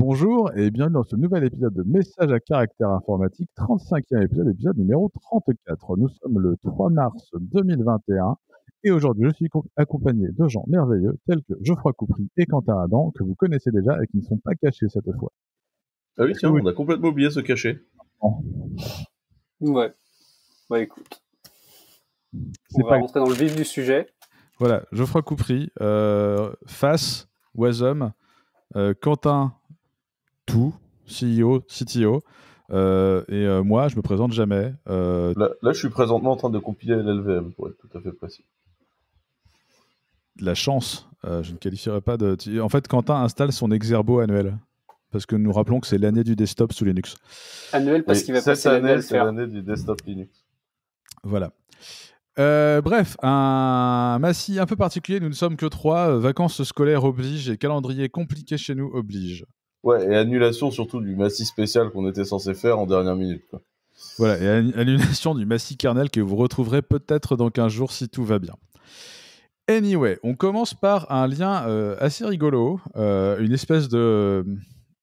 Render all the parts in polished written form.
Bonjour et bienvenue dans ce nouvel épisode de Message à caractère informatique, 35e épisode numéro 34. Nous sommes le 3 mars 2021 et aujourd'hui je suis accompagné de gens merveilleux tels que Geoffroy Coupry et Quentin Adam, que vous connaissez déjà et qui ne sont pas cachés cette fois. Ah oui, tiens, on a complètement oublié ce cachet. Ouais. Bah écoute, on va rentrer dans le vif du sujet. Voilà, Geoffroy Coupry, face, Wasm, Quentin, tout, CEO, CTO, et moi, je me présente jamais. Là, je suis présentement en train de compiler l'LVM, pour être tout à fait précis. De la chance, je ne qualifierais pas de... En fait, Quentin installe son Exerbo annuel, parce que nous rappelons que c'est l'année du desktop sous Linux. Annuel parce qu'il va passer l'année à le faire. C'est l'année du desktop Linux. Voilà. Bref, un massif un peu particulier, nous ne sommes que 3, vacances scolaires oblige et calendrier compliqué chez nous oblige. Ouais, et annulation surtout du massif spécial qu'on était censé faire en dernière minute, quoi. Voilà, et annulation du massif kernel que vous retrouverez peut-être dans 15 jours si tout va bien. Anyway, on commence par un lien assez rigolo, une espèce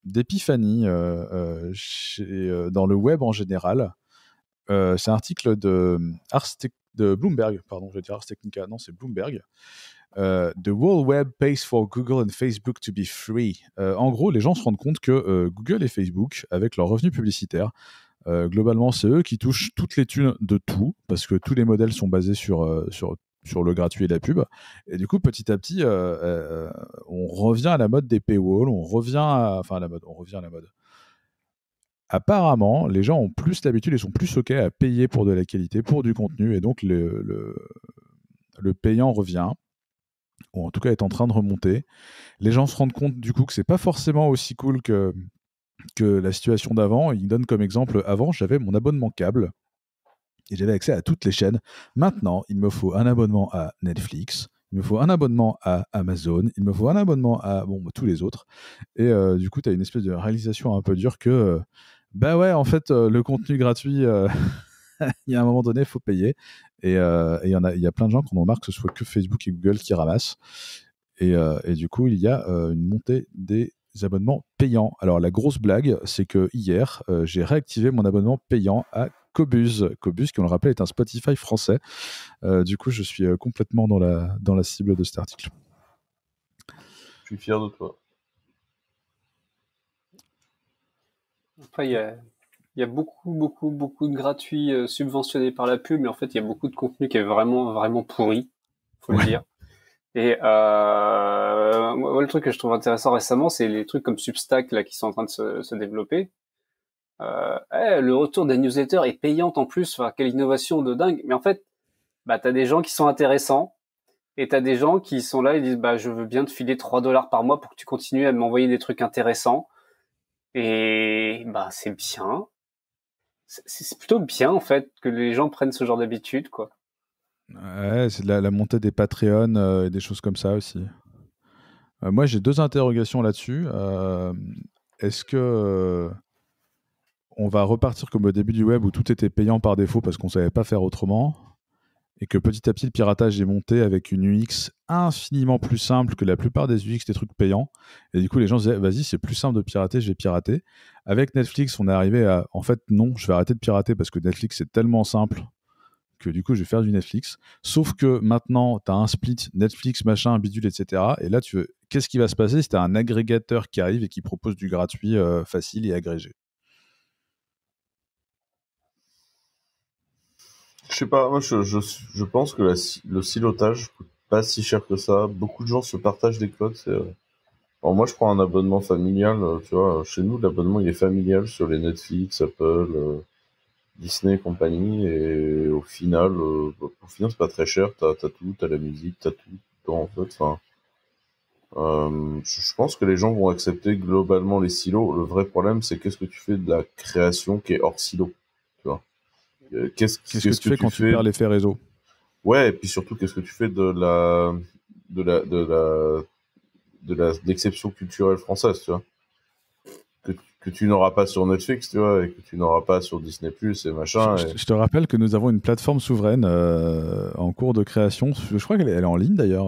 d'épiphanie dans le web en général. C'est un article de Bloomberg, pardon, je vais dire Ars Technica, non, c'est Bloomberg. The World Web pays for Google and Facebook to be free. En gros, les gens se rendent compte que Google et Facebook, avec leurs revenus publicitaires, globalement, c'est eux qui touchent toutes les thunes de tout, parce que tous les modèles sont basés sur le gratuit et la pub. Et du coup, petit à petit, on revient à la mode des paywalls, on revient à la mode. Apparemment, les gens ont plus l'habitude et sont plus OK à payer pour de la qualité, pour du contenu, et donc le payant revient, ou en tout cas est en train de remonter. Les gens se rendent compte du coup que c'est pas forcément aussi cool que la situation d'avant. Ils donnent comme exemple, avant j'avais mon abonnement câble, et j'avais accès à toutes les chaînes. Maintenant, il me faut un abonnement à Netflix, il me faut un abonnement à Amazon, il me faut un abonnement à tous les autres. Et du coup, tu as une espèce de réalisation un peu dure que, bah ouais, en fait, le contenu gratuit, il y a un moment donné, il faut payer. Et il y a plein de gens qui en ont marre que ce soit que Facebook et Google qui ramassent. Et du coup, il y a une montée des abonnements payants. Alors, la grosse blague, c'est que hier, j'ai réactivé mon abonnement payant à Qobuz. Qobuz, qui on le rappelle, est un Spotify français. Du coup, je suis complètement dans la cible de cet article. Je suis fier de toi. Après, il y a beaucoup de gratuits subventionnés par la pub, mais en fait, il y a beaucoup de contenu qui est vraiment, vraiment pourri, faut le dire. Et moi, le truc que je trouve intéressant récemment, c'est les trucs comme Substack là qui sont en train de se développer. Le retour des newsletters est payante en plus, enfin, quelle innovation de dingue. Mais en fait, bah t'as des gens qui sont intéressants et t'as des gens qui sont là et disent bah je veux bien te filer $3 par mois pour que tu continues à m'envoyer des trucs intéressants. Et bah c'est bien. C'est plutôt bien en fait que les gens prennent ce genre d'habitude, quoi. Ouais, c'est la montée des Patreon et des choses comme ça aussi. Moi, j'ai 2 interrogations là-dessus. Est-ce que on va repartir comme au début du web où tout était payant par défaut parce qu'on ne savait pas faire autrement, et que petit à petit le piratage est monté avec une UX infiniment plus simple que la plupart des UX des trucs payants, et du coup les gens se disaient vas-y, c'est plus simple de pirater, je vais pirater. Avec Netflix, on est arrivé à en fait non, je vais arrêter de pirater parce que Netflix c'est tellement simple que du coup je vais faire du Netflix. Sauf que maintenant tu as un split Netflix machin bidule etc, et là qu'est-ce qui va se passer si tu as un agrégateur qui arrive et qui propose du gratuit facile et agrégé? Je sais pas, moi je pense que le silotage coûte pas si cher que ça. Beaucoup de gens se partagent des codes. Alors moi je prends un abonnement familial, tu vois, chez nous l'abonnement il est familial sur les Netflix, Apple, Disney et compagnie, et au final c'est pas très cher, t'as tout, t'as la musique, t'as tout dedans, en fait. Enfin, je pense que les gens vont accepter globalement les silos. Le vrai problème c'est qu'est-ce que tu fais de la création qui est hors silo, tu vois. Qu'est-ce que tu fais quand tu perds l'effet réseau? Ouais, et puis surtout, qu'est-ce que tu fais de l'exception culturelle française, tu vois, que tu n'auras pas sur Netflix, tu vois, et que tu n'auras pas sur Disney+, et machin. Je te rappelle que nous avons une plateforme souveraine en cours de création. Je crois qu'elle est en ligne, d'ailleurs.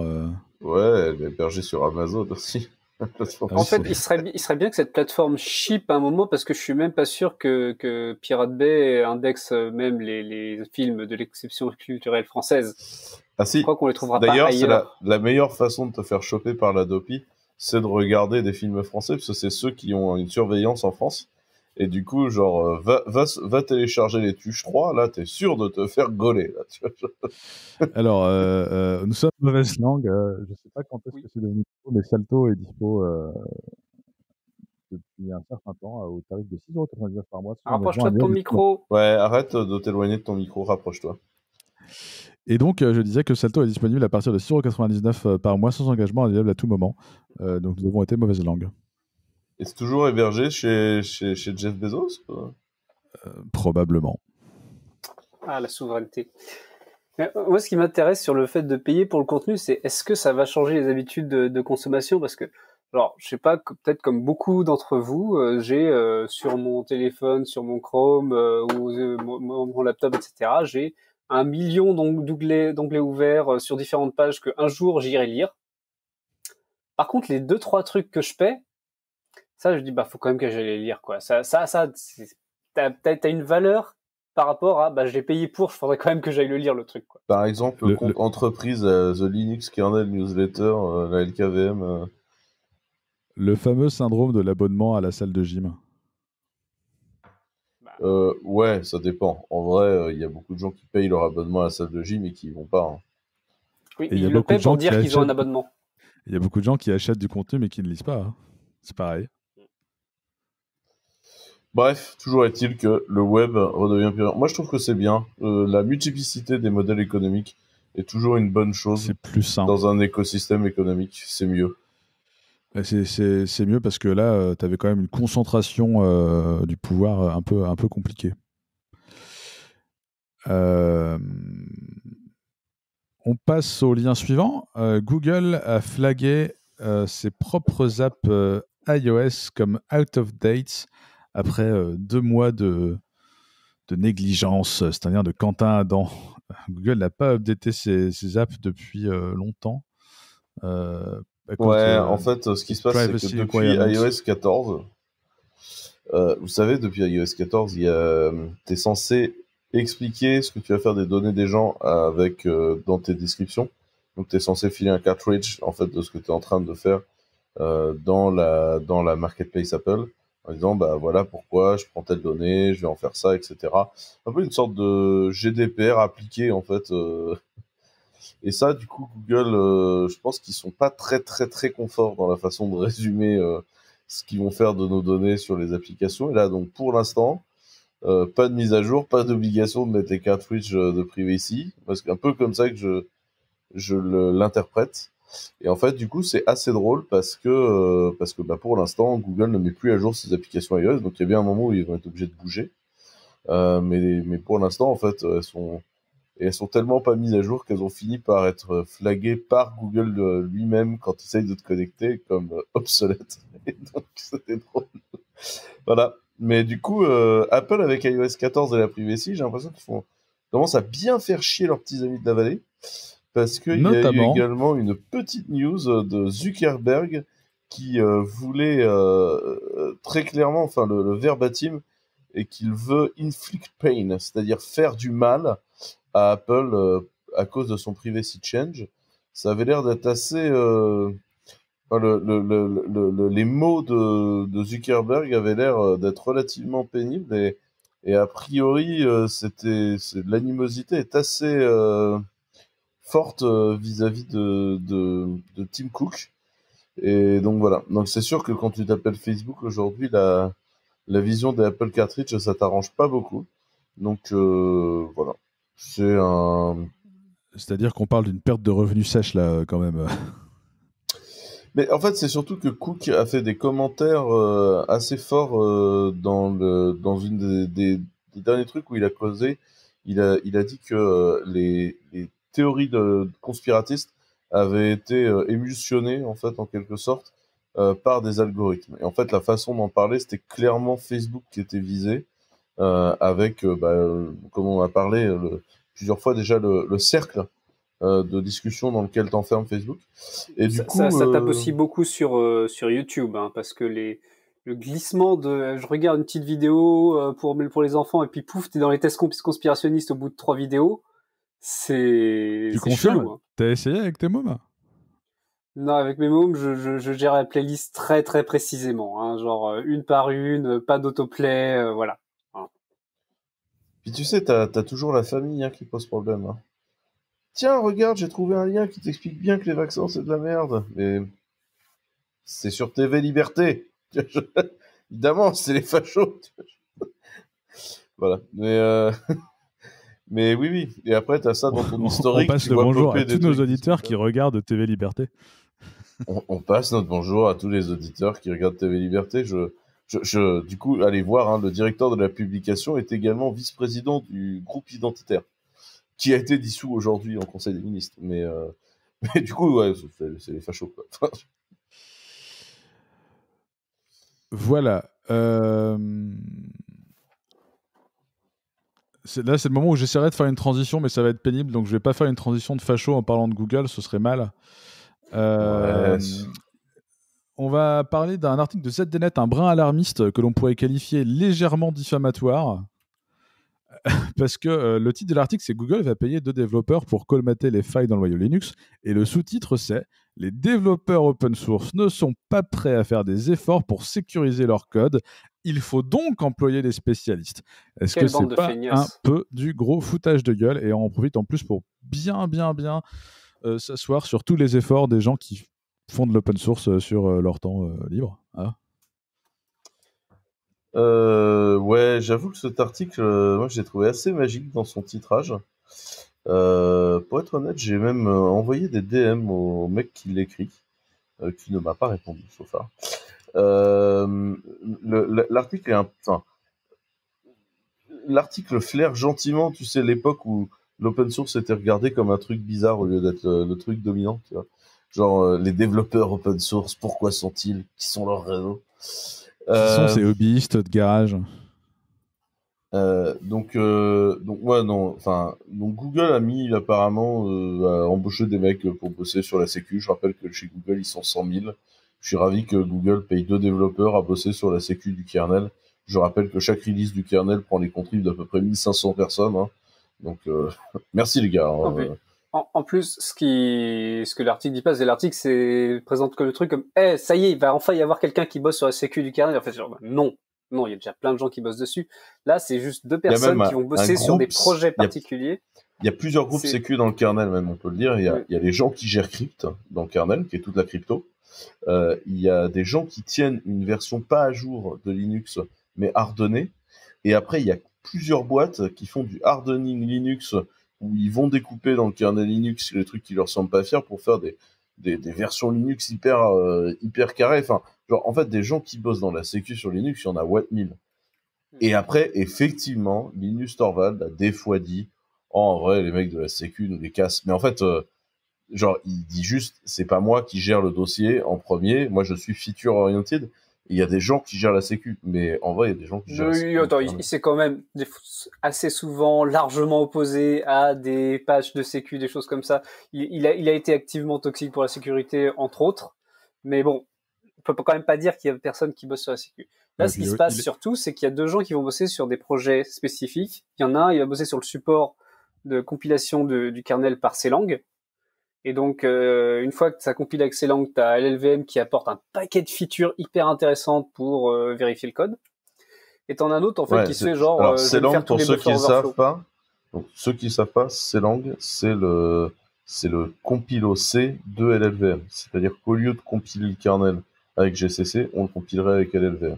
Ouais, elle est hébergée sur Amazon aussi. En fait, il serait bien que cette plateforme ship à un moment, parce que je suis même pas sûr que Pirate Bay indexe même les films de l'exception culturelle française. Ah Je si. crois qu'on les trouvera pas D'ailleurs, c'est ailleurs. la meilleure façon de te faire choper par la Dopi, c'est de regarder des films français, parce que c'est ceux qui ont une surveillance en France. Et du coup, genre, va télécharger les Tuches 3, là, t'es sûr de te faire gauler. Là, tu vois. Alors, nous sommes mauvaise langue. Je sais pas quand est-ce Oui. que c'est devenu dispo, mais Salto est dispo depuis un certain temps au tarif de 6,99 € par mois. Sans engagement Rapproche-toi de annuel ton de tout moment. micro. Ouais, arrête de t'éloigner de ton micro, rapproche-toi. Et donc, je disais que Salto est disponible à partir de 6,99 € par mois sans engagement annuel à tout moment. Donc, nous avons été mauvaise langue. Et c'est toujours hébergé chez Jeff Bezos, quoi. Probablement. Ah, la souveraineté. Mais, moi, ce qui m'intéresse sur le fait de payer pour le contenu, c'est est-ce que ça va changer les habitudes de consommation? Parce que, genre, je sais pas, peut-être comme beaucoup d'entre vous, j'ai sur mon téléphone, sur mon Chrome ou mon laptop, etc., j'ai 1 million d'onglets ouverts sur différentes pages que un jour j'irai lire. Par contre, les 2-3 trucs que je paie, ça, je dis, bah, faut quand même que j'aille les lire, quoi. T'as une valeur par rapport à, bah, je l'ai payé pour, il faudrait quand même que j'aille le lire, le truc, quoi. Par exemple, le compte entreprise, The Linux Kernel Newsletter, la LKVM. Le fameux syndrome de l'abonnement à la salle de gym. Ouais, ça dépend. En vrai, il y a beaucoup de gens qui payent leur abonnement à la salle de gym et qui y vont pas. Hein. Oui, Et il y a ils le beaucoup paient de gens pour dire qui qu'ils ont un achètent- abonnement. Il y a beaucoup de gens qui achètent du contenu mais qui ne lisent pas. Hein. C'est pareil. Bref, toujours est-il que le web redevient pire. Moi, je trouve que c'est bien. La multiplicité des modèles économiques est toujours une bonne chose C'est plus simple. dans un écosystème économique. C'est mieux. C'est mieux parce que là, tu avais quand même une concentration du pouvoir un peu compliquée. On passe au lien suivant. Google a flagué ses propres apps iOS comme out of date après 2 mois de négligence, c'est-à-dire de Quentin Adam. Google n'a pas updaté ses apps depuis longtemps. À cause Ouais, de en fait, ce qui se passe, c'est que privacy depuis requirements. iOS 14, vous savez, depuis iOS 14, t'es censé expliquer ce que tu vas faire des données des gens avec dans tes descriptions. Donc, t'es censé filer un cartridge en fait de ce que tu es en train de faire dans la marketplace Apple, en disant bah voilà pourquoi je prends telle donnée, je vais en faire ça, etc. Un peu une sorte de GDPR appliqué en fait. Et ça, du coup, Google, je pense qu'ils sont pas très très très confort dans la façon de résumer ce qu'ils vont faire de nos données sur les applications. Et là, donc pour l'instant, pas de mise à jour, pas d'obligation de mettre les cartridges de privacy, parce qu'un peu comme ça que je l'interprète. Et en fait, du coup, c'est assez drôle parce que bah, pour l'instant, Google ne met plus à jour ses applications iOS, donc il y a bien un moment où ils vont être obligés de bouger. Mais pour l'instant, en fait, elles sont tellement pas mises à jour qu'elles ont fini par être flaguées par Google lui-même quand il essaye de te connecter comme obsolètes. Et donc, c'était drôle. Voilà. Mais du coup, Apple avec iOS 14 et la privacy, j'ai l'impression qu'ils commencent à bien faire chier leurs petits amis de la vallée. Parce qu'il y a eu Notamment, également une petite news de Zuckerberg qui voulait très clairement, enfin le verbatim, et qu'il veut inflict pain, c'est-à-dire faire du mal à Apple à cause de son privacy change. Ça avait l'air d'être assez... enfin, les mots de Zuckerberg avaient l'air d'être relativement pénibles et a priori, l'animosité est assez forte vis-à-vis de Tim Cook. Et donc voilà. Donc c'est sûr que quand tu t'appelles Facebook aujourd'hui, la vision des Apple Cartridge, ça t'arrange pas beaucoup. Donc voilà. c'est-à-dire qu'on parle d'une perte de revenus sèche là quand même. Mais en fait, c'est surtout que Cook a fait des commentaires assez forts dans une des derniers trucs où il a causé. Il a dit que les théories de conspiratistes avaient été émulsionnées, en fait, en quelque sorte, par des algorithmes. Et en fait, la façon d'en parler, c'était clairement Facebook qui était visé, avec, comme on a parlé plusieurs fois déjà, le cercle de discussion dans lequel t'enfermes Facebook. Et du coup, ça tape aussi beaucoup sur YouTube, hein, parce que le glissement de je regarde une petite vidéo pour les enfants et puis pouf, t'es dans les tests conspirationnistes au bout de 3 vidéos. Tu C'est confirmes? chelou. Hein. T'as essayé avec tes mômes? Non, avec mes mômes, je gère la playlist très très précisément, hein, genre une par une, pas d'autoplay, voilà. Puis tu sais, t'as toujours la famille qui pose problème. Hein. Tiens, regarde, j'ai trouvé un lien qui t'explique bien que les vaccins c'est de la merde. Mais c'est sur TV Liberté. Évidemment, c'est les fachos. Voilà. Mais oui, oui. Et après, t'as ça dans ton historique. On passe le bonjour à tous nos auditeurs qui regardent TV Liberté. On passe notre bonjour à tous les auditeurs qui regardent TV Liberté. Du coup, allez voir, hein, le directeur de la publication est également vice-président du groupe identitaire, qui a été dissous aujourd'hui en Conseil des ministres. Mais du coup, ouais, c'est les fachos, quoi. Voilà. Là, c'est le moment où j'essaierai de faire une transition, mais ça va être pénible, donc je vais pas faire une transition de facho en parlant de Google, ce serait mal. Ouais. On va parler d'un article de ZDNet, un brin alarmiste que l'on pourrait qualifier légèrement diffamatoire. Parce que le titre de l'article, c'est Google va payer 2 développeurs pour colmater les failles dans le noyau Linux. Et le sous-titre, c'est les développeurs open source ne sont pas prêts à faire des efforts pour sécuriser leur code. Il faut donc employer des spécialistes. Est-ce que c'est pas un peu du gros foutage de gueule? Et on en profite en plus pour bien s'asseoir sur tous les efforts des gens qui font de l'open source sur leur temps libre. Hein. Ouais, j'avoue que cet article, moi, j'ai trouvé assez magique dans son titrage. Pour être honnête, j'ai même envoyé des DM au mec qui l'écrit, qui ne m'a pas répondu, sauf ça. L'article est enfin, l'article flaire gentiment, tu sais, l'époque où l'open source était regardé comme un truc bizarre au lieu d'être le truc dominant, tu vois. Genre, les développeurs open source, pourquoi sont-ils? Qui sont leurs réseaux? Qui sont ces hobbyistes de garage? Donc ouais, non, enfin, donc Google a mis apparemment à embaucher des mecs pour bosser sur la sécu. Je rappelle que chez Google, ils sont 100 000. Je suis ravi que Google paye 2 développeurs à bosser sur la sécu du kernel. Je rappelle que chaque release du kernel prend les contributions d'à peu près 1500 personnes. Hein. Donc, merci les gars. En plus, ce que l'article dit pas, c'est l'article présente que le truc comme, ça y est, il va enfin y avoir quelqu'un qui bosse sur la sécu du kernel. En fait, genre, non, il y a déjà plein de gens qui bossent dessus. Là, c'est juste 2 personnes qui vont bosser sur des projets particuliers. Il y a plusieurs groupes sécu dans le kernel, même, on peut le dire. Il y a les gens qui gèrent Crypt dans le kernel, qui est toute la crypto. Il y a des gens qui tiennent une version pas à jour de Linux, mais hardenée. Et après, il y a plusieurs boîtes qui font du hardening Linux, où ils vont découper dans le kernel Linux les trucs qui leur semblent pas fiers pour faire des versions Linux hyper carrées. Enfin, genre, en fait, des gens qui bossent dans la sécu sur Linux, il y en a what 1000. Et après, effectivement, Linus Torvald a des fois dit, en vrai, les mecs de la sécu nous les cassent. Mais en fait, genre, il dit juste, c'est pas moi qui gère le dossier en premier, moi je suis feature oriented. Il y a des gens qui gèrent la sécu, mais en vrai, il y a des gens qui gèrent la sécu. Attends, il s'est quand même assez souvent largement opposé à des patchs de sécu, des choses comme ça. Il a été activement toxique pour la sécurité, entre autres. Mais bon, on peut quand même pas dire qu'il y a personne qui bosse sur la sécu. Là, ce qui se passe surtout, c'est qu'il y a 2 gens qui vont bosser sur des projets spécifiques. Il y en a un, il va bosser sur le support de compilation du kernel par Clang. Et donc, une fois que ça compile avec Clang, tu as LLVM qui apporte un paquet de features hyper intéressantes pour vérifier le code. Et t'en as un autre, en fait, qui se fait genre... Alors, Clang, pour ceux qui ne savent pas, donc, ceux qui savent pas, Clang, c'est le compilo C de LLVM. C'est-à-dire qu'au lieu de compiler le kernel avec GCC, on le compilerait avec LLVM.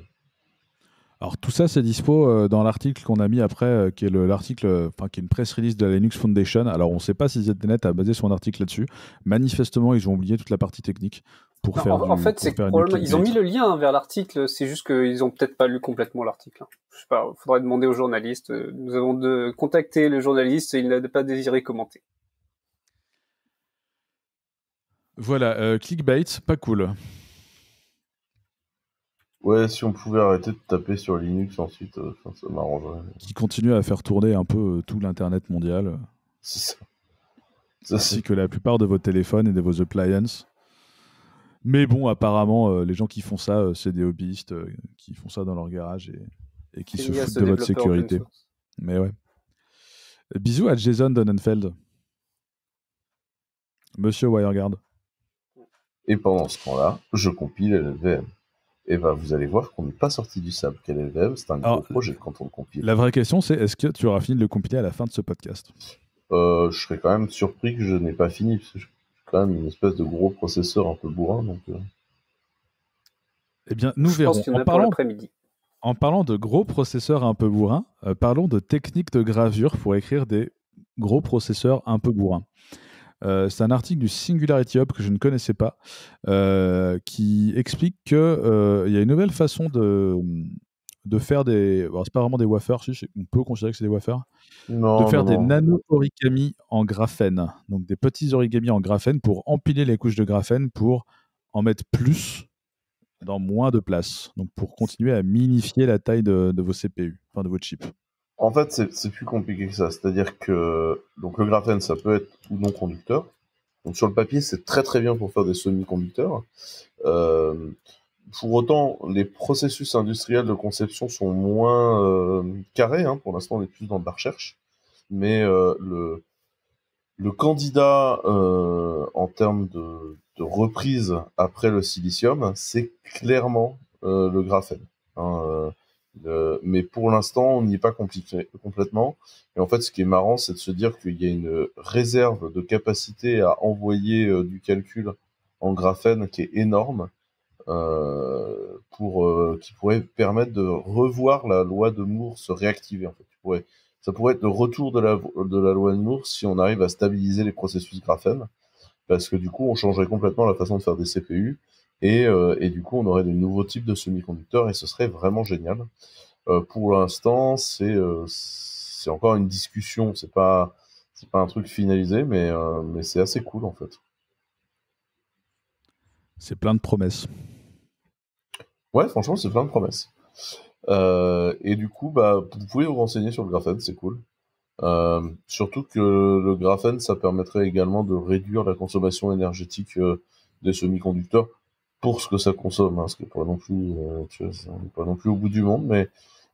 Alors tout ça, c'est dispo dans l'article qu'on a mis après, qui est l'article, qui est une press release de la Linux Foundation. Alors on ne sait pas si ZDNet a basé son article là-dessus. Manifestement, ils ont oublié toute la partie technique pour faire. En fait, c'est probablement ils ont mis le lien vers l'article. C'est juste qu'ils ont peut-être pas lu complètement l'article. Je sais pas. Il faudrait demander aux journalistes. Nous avons contacté le journaliste et il n'a pas désiré commenter. Voilà, clickbait, pas cool. Ouais, si on pouvait arrêter de taper sur Linux ensuite, ça m'arrangerait. Qui continue à faire tourner un peu tout l'internet mondial. C'est ainsi que la plupart de vos téléphones et de vos appliances. Mais bon, apparemment, les gens qui font ça, c'est des hobbyistes qui font ça dans leur garage et qui se Fini à foutent ce de votre développeur open sécurité. source. Mais ouais. Bisous à Jason Donenfeld. Monsieur WireGuard. Et pendant ce temps-là, je compile LLVM. Et bah, vous allez voir qu'on n'est pas sorti du sable. Quel LLVM, c'est un gros projet quand on le compile. La vraie question, c'est est-ce que tu auras fini de le compiler à la fin de ce podcast? Je serais quand même surpris que je n'ai pas fini, parce que j'ai quand même une espèce de gros processeur un peu bourrin. Donc, Eh bien, nous Je verrons. pense qu'il y en a pour l'après-midi. En parlant de gros processeurs un peu bourrins, parlons de techniques de gravure pour écrire des gros processeurs un peu bourrins. C'est un article du Singularity Hub que je ne connaissais pas, qui explique qu'il y a une nouvelle façon de faire des... Alors, c'est pas vraiment des wafers, si, on peut considérer que c'est des wafers. Non, de faire non, des non. nano-origamis en graphène. Donc des petits origamis en graphène pour empiler les couches de graphène pour en mettre plus dans moins de place. Donc pour continuer à minifier la taille de vos CPU, enfin de vos chips. En fait, c'est plus compliqué que ça. C'est-à-dire que donc le graphène, ça peut être ou non conducteur. Donc sur le papier, c'est très très bien pour faire des semi-conducteurs. Pour autant, les processus industriels de conception sont moins carrés. Pour l'instant, on est plus dans de la recherche. Mais le candidat en termes de reprise après le silicium, c'est clairement le graphène. Mais pour l'instant, on n'y est pas complètement. Et en fait, ce qui est marrant, c'est de se dire qu'il y a une réserve de capacité à envoyer du calcul en graphène qui est énorme, qui pourrait permettre de revoir la loi de Moore se réactiver. En fait, ça pourrait être le retour de la loi de Moore si on arrive à stabiliser les processus graphène, parce que du coup, on changerait complètement la façon de faire des CPU, et du coup, on aurait de nouveaux types de semi-conducteurs, et ce serait vraiment génial. Pour l'instant, c'est encore une discussion, c'est pas un truc finalisé, mais c'est assez cool en fait. C'est plein de promesses. Ouais, franchement, c'est plein de promesses. Et du coup, vous pouvez vous renseigner sur le graphène, c'est cool. Surtout que le graphène, ça permettrait également de réduire la consommation énergétique des semi-conducteurs pour ce que ça consomme, ce qui n'est pas non plus, on n'est pas non plus au bout du monde,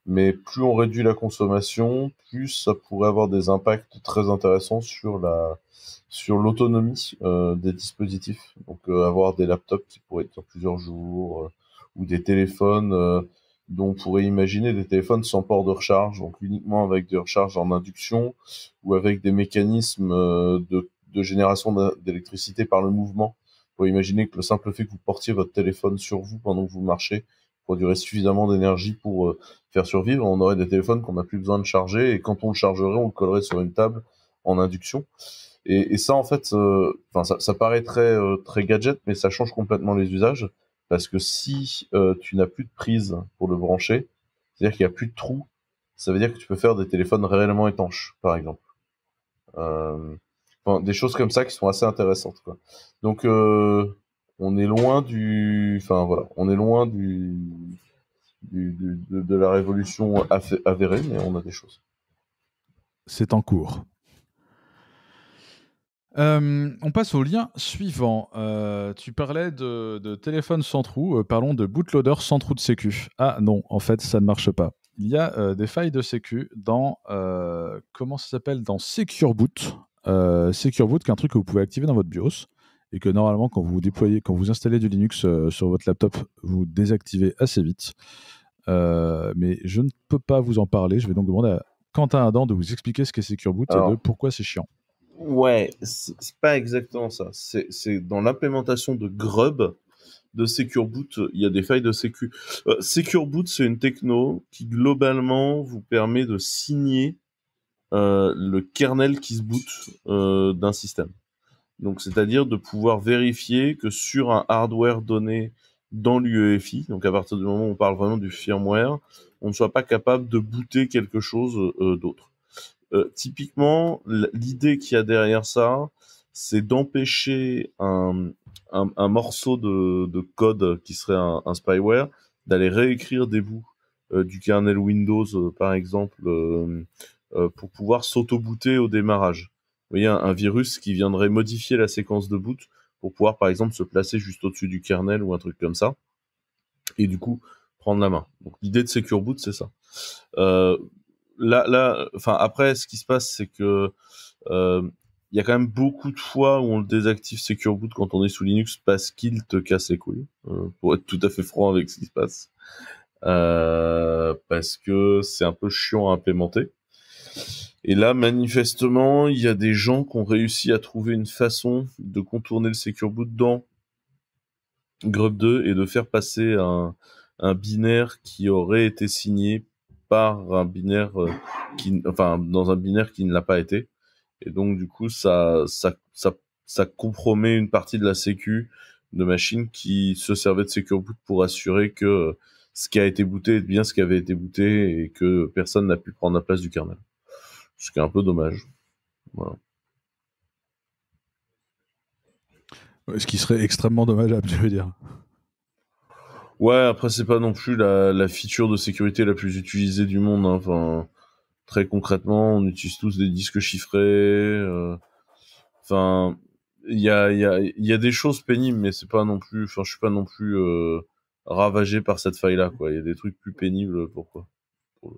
mais plus on réduit la consommation, plus ça pourrait avoir des impacts très intéressants sur l'autonomie des dispositifs. Donc avoir des laptops qui pourraient tenir plusieurs jours, ou des téléphones dont on pourrait imaginer des téléphones sans port de recharge, donc uniquement avec des recharges en induction ou avec des mécanismes de génération d'électricité par le mouvement. On pourrait imaginer que le simple fait que vous portiez votre téléphone sur vous pendant que vous marchez produirait suffisamment d'énergie pour faire survivre. On aurait des téléphones qu'on n'a plus besoin de charger, et quand on le chargerait, on le collerait sur une table en induction. Et ça, en fait, ça paraît très gadget, mais ça change complètement les usages. Parce que si tu n'as plus de prise pour le brancher, c'est-à-dire qu'il n'y a plus de trou, ça veut dire que tu peux faire des téléphones réellement étanches, par exemple. Des choses comme ça qui sont assez intéressantes, quoi. Donc, on est loin on est loin de la révolution avérée, mais on a des choses. C'est en cours. On passe au lien suivant. Tu parlais de téléphone sans trou. Parlons de bootloader sans trou de sécu. Ah non, en fait, ça ne marche pas. Il y a des failles de sécu dans comment ça s'appelle, dans Secure Boot. Secure Boot, qui est un truc que vous pouvez activer dans votre BIOS et que normalement, quand vous installez du Linux sur votre laptop, vous désactivez assez vite. Mais je ne peux pas vous en parler. Je vais donc demander à Quentin Adam de vous expliquer ce qu'est Secure Boot et de pourquoi c'est chiant. Ouais, c'est pas exactement ça. C'est dans l'implémentation de Grub de Secure Boot, il y a des failles de sécu. Secure Boot, c'est une techno qui globalement vous permet de signer le kernel qui se boot d'un système. Donc, c'est-à-dire de pouvoir vérifier que sur un hardware donné dans l'UEFI, donc à partir du moment où on parle vraiment du firmware, on ne soit pas capable de booter quelque chose d'autre. Typiquement, l'idée qu'il y a derrière ça, c'est d'empêcher un morceau de code qui serait un spyware d'aller réécrire des bouts du kernel Windows, par exemple, pour pouvoir s'auto-booter au démarrage. voyez, un virus qui viendrait modifier la séquence de boot pour pouvoir, par exemple, se placer juste au-dessus du kernel ou un truc comme ça, et du coup prendre la main. Donc l'idée de Secure Boot, c'est ça. Enfin après, ce qui se passe, c'est que il y a quand même beaucoup de fois où on le désactive Secure Boot quand on est sous Linux parce qu'il te casse les couilles, pour être tout à fait franc avec ce qui se passe, parce que c'est un peu chiant à implémenter. Et là, manifestement, il y a des gens qui ont réussi à trouver une façon de contourner le Secure Boot dans Grub 2 et de faire passer un binaire qui aurait été signé par un binaire dans un binaire qui ne l'a pas été. Et donc, du coup, ça compromet une partie de la sécu de machines qui se servaient de Secure Boot pour assurer que ce qui a été booté est bien ce qui avait été booté et que personne n'a pu prendre la place du kernel. Ce qui est un peu dommage. Voilà. Ce qui serait extrêmement dommageable, je veux dire. Ouais, après, c'est pas non plus la feature de sécurité la plus utilisée du monde. Hein. Enfin, très concrètement, on utilise tous des disques chiffrés. Enfin, il y a des choses pénibles, mais c'est pas non plus. Enfin, je suis pas non plus ravagé par cette faille-là, quoi. Il y a des trucs plus pénibles. Pourquoi?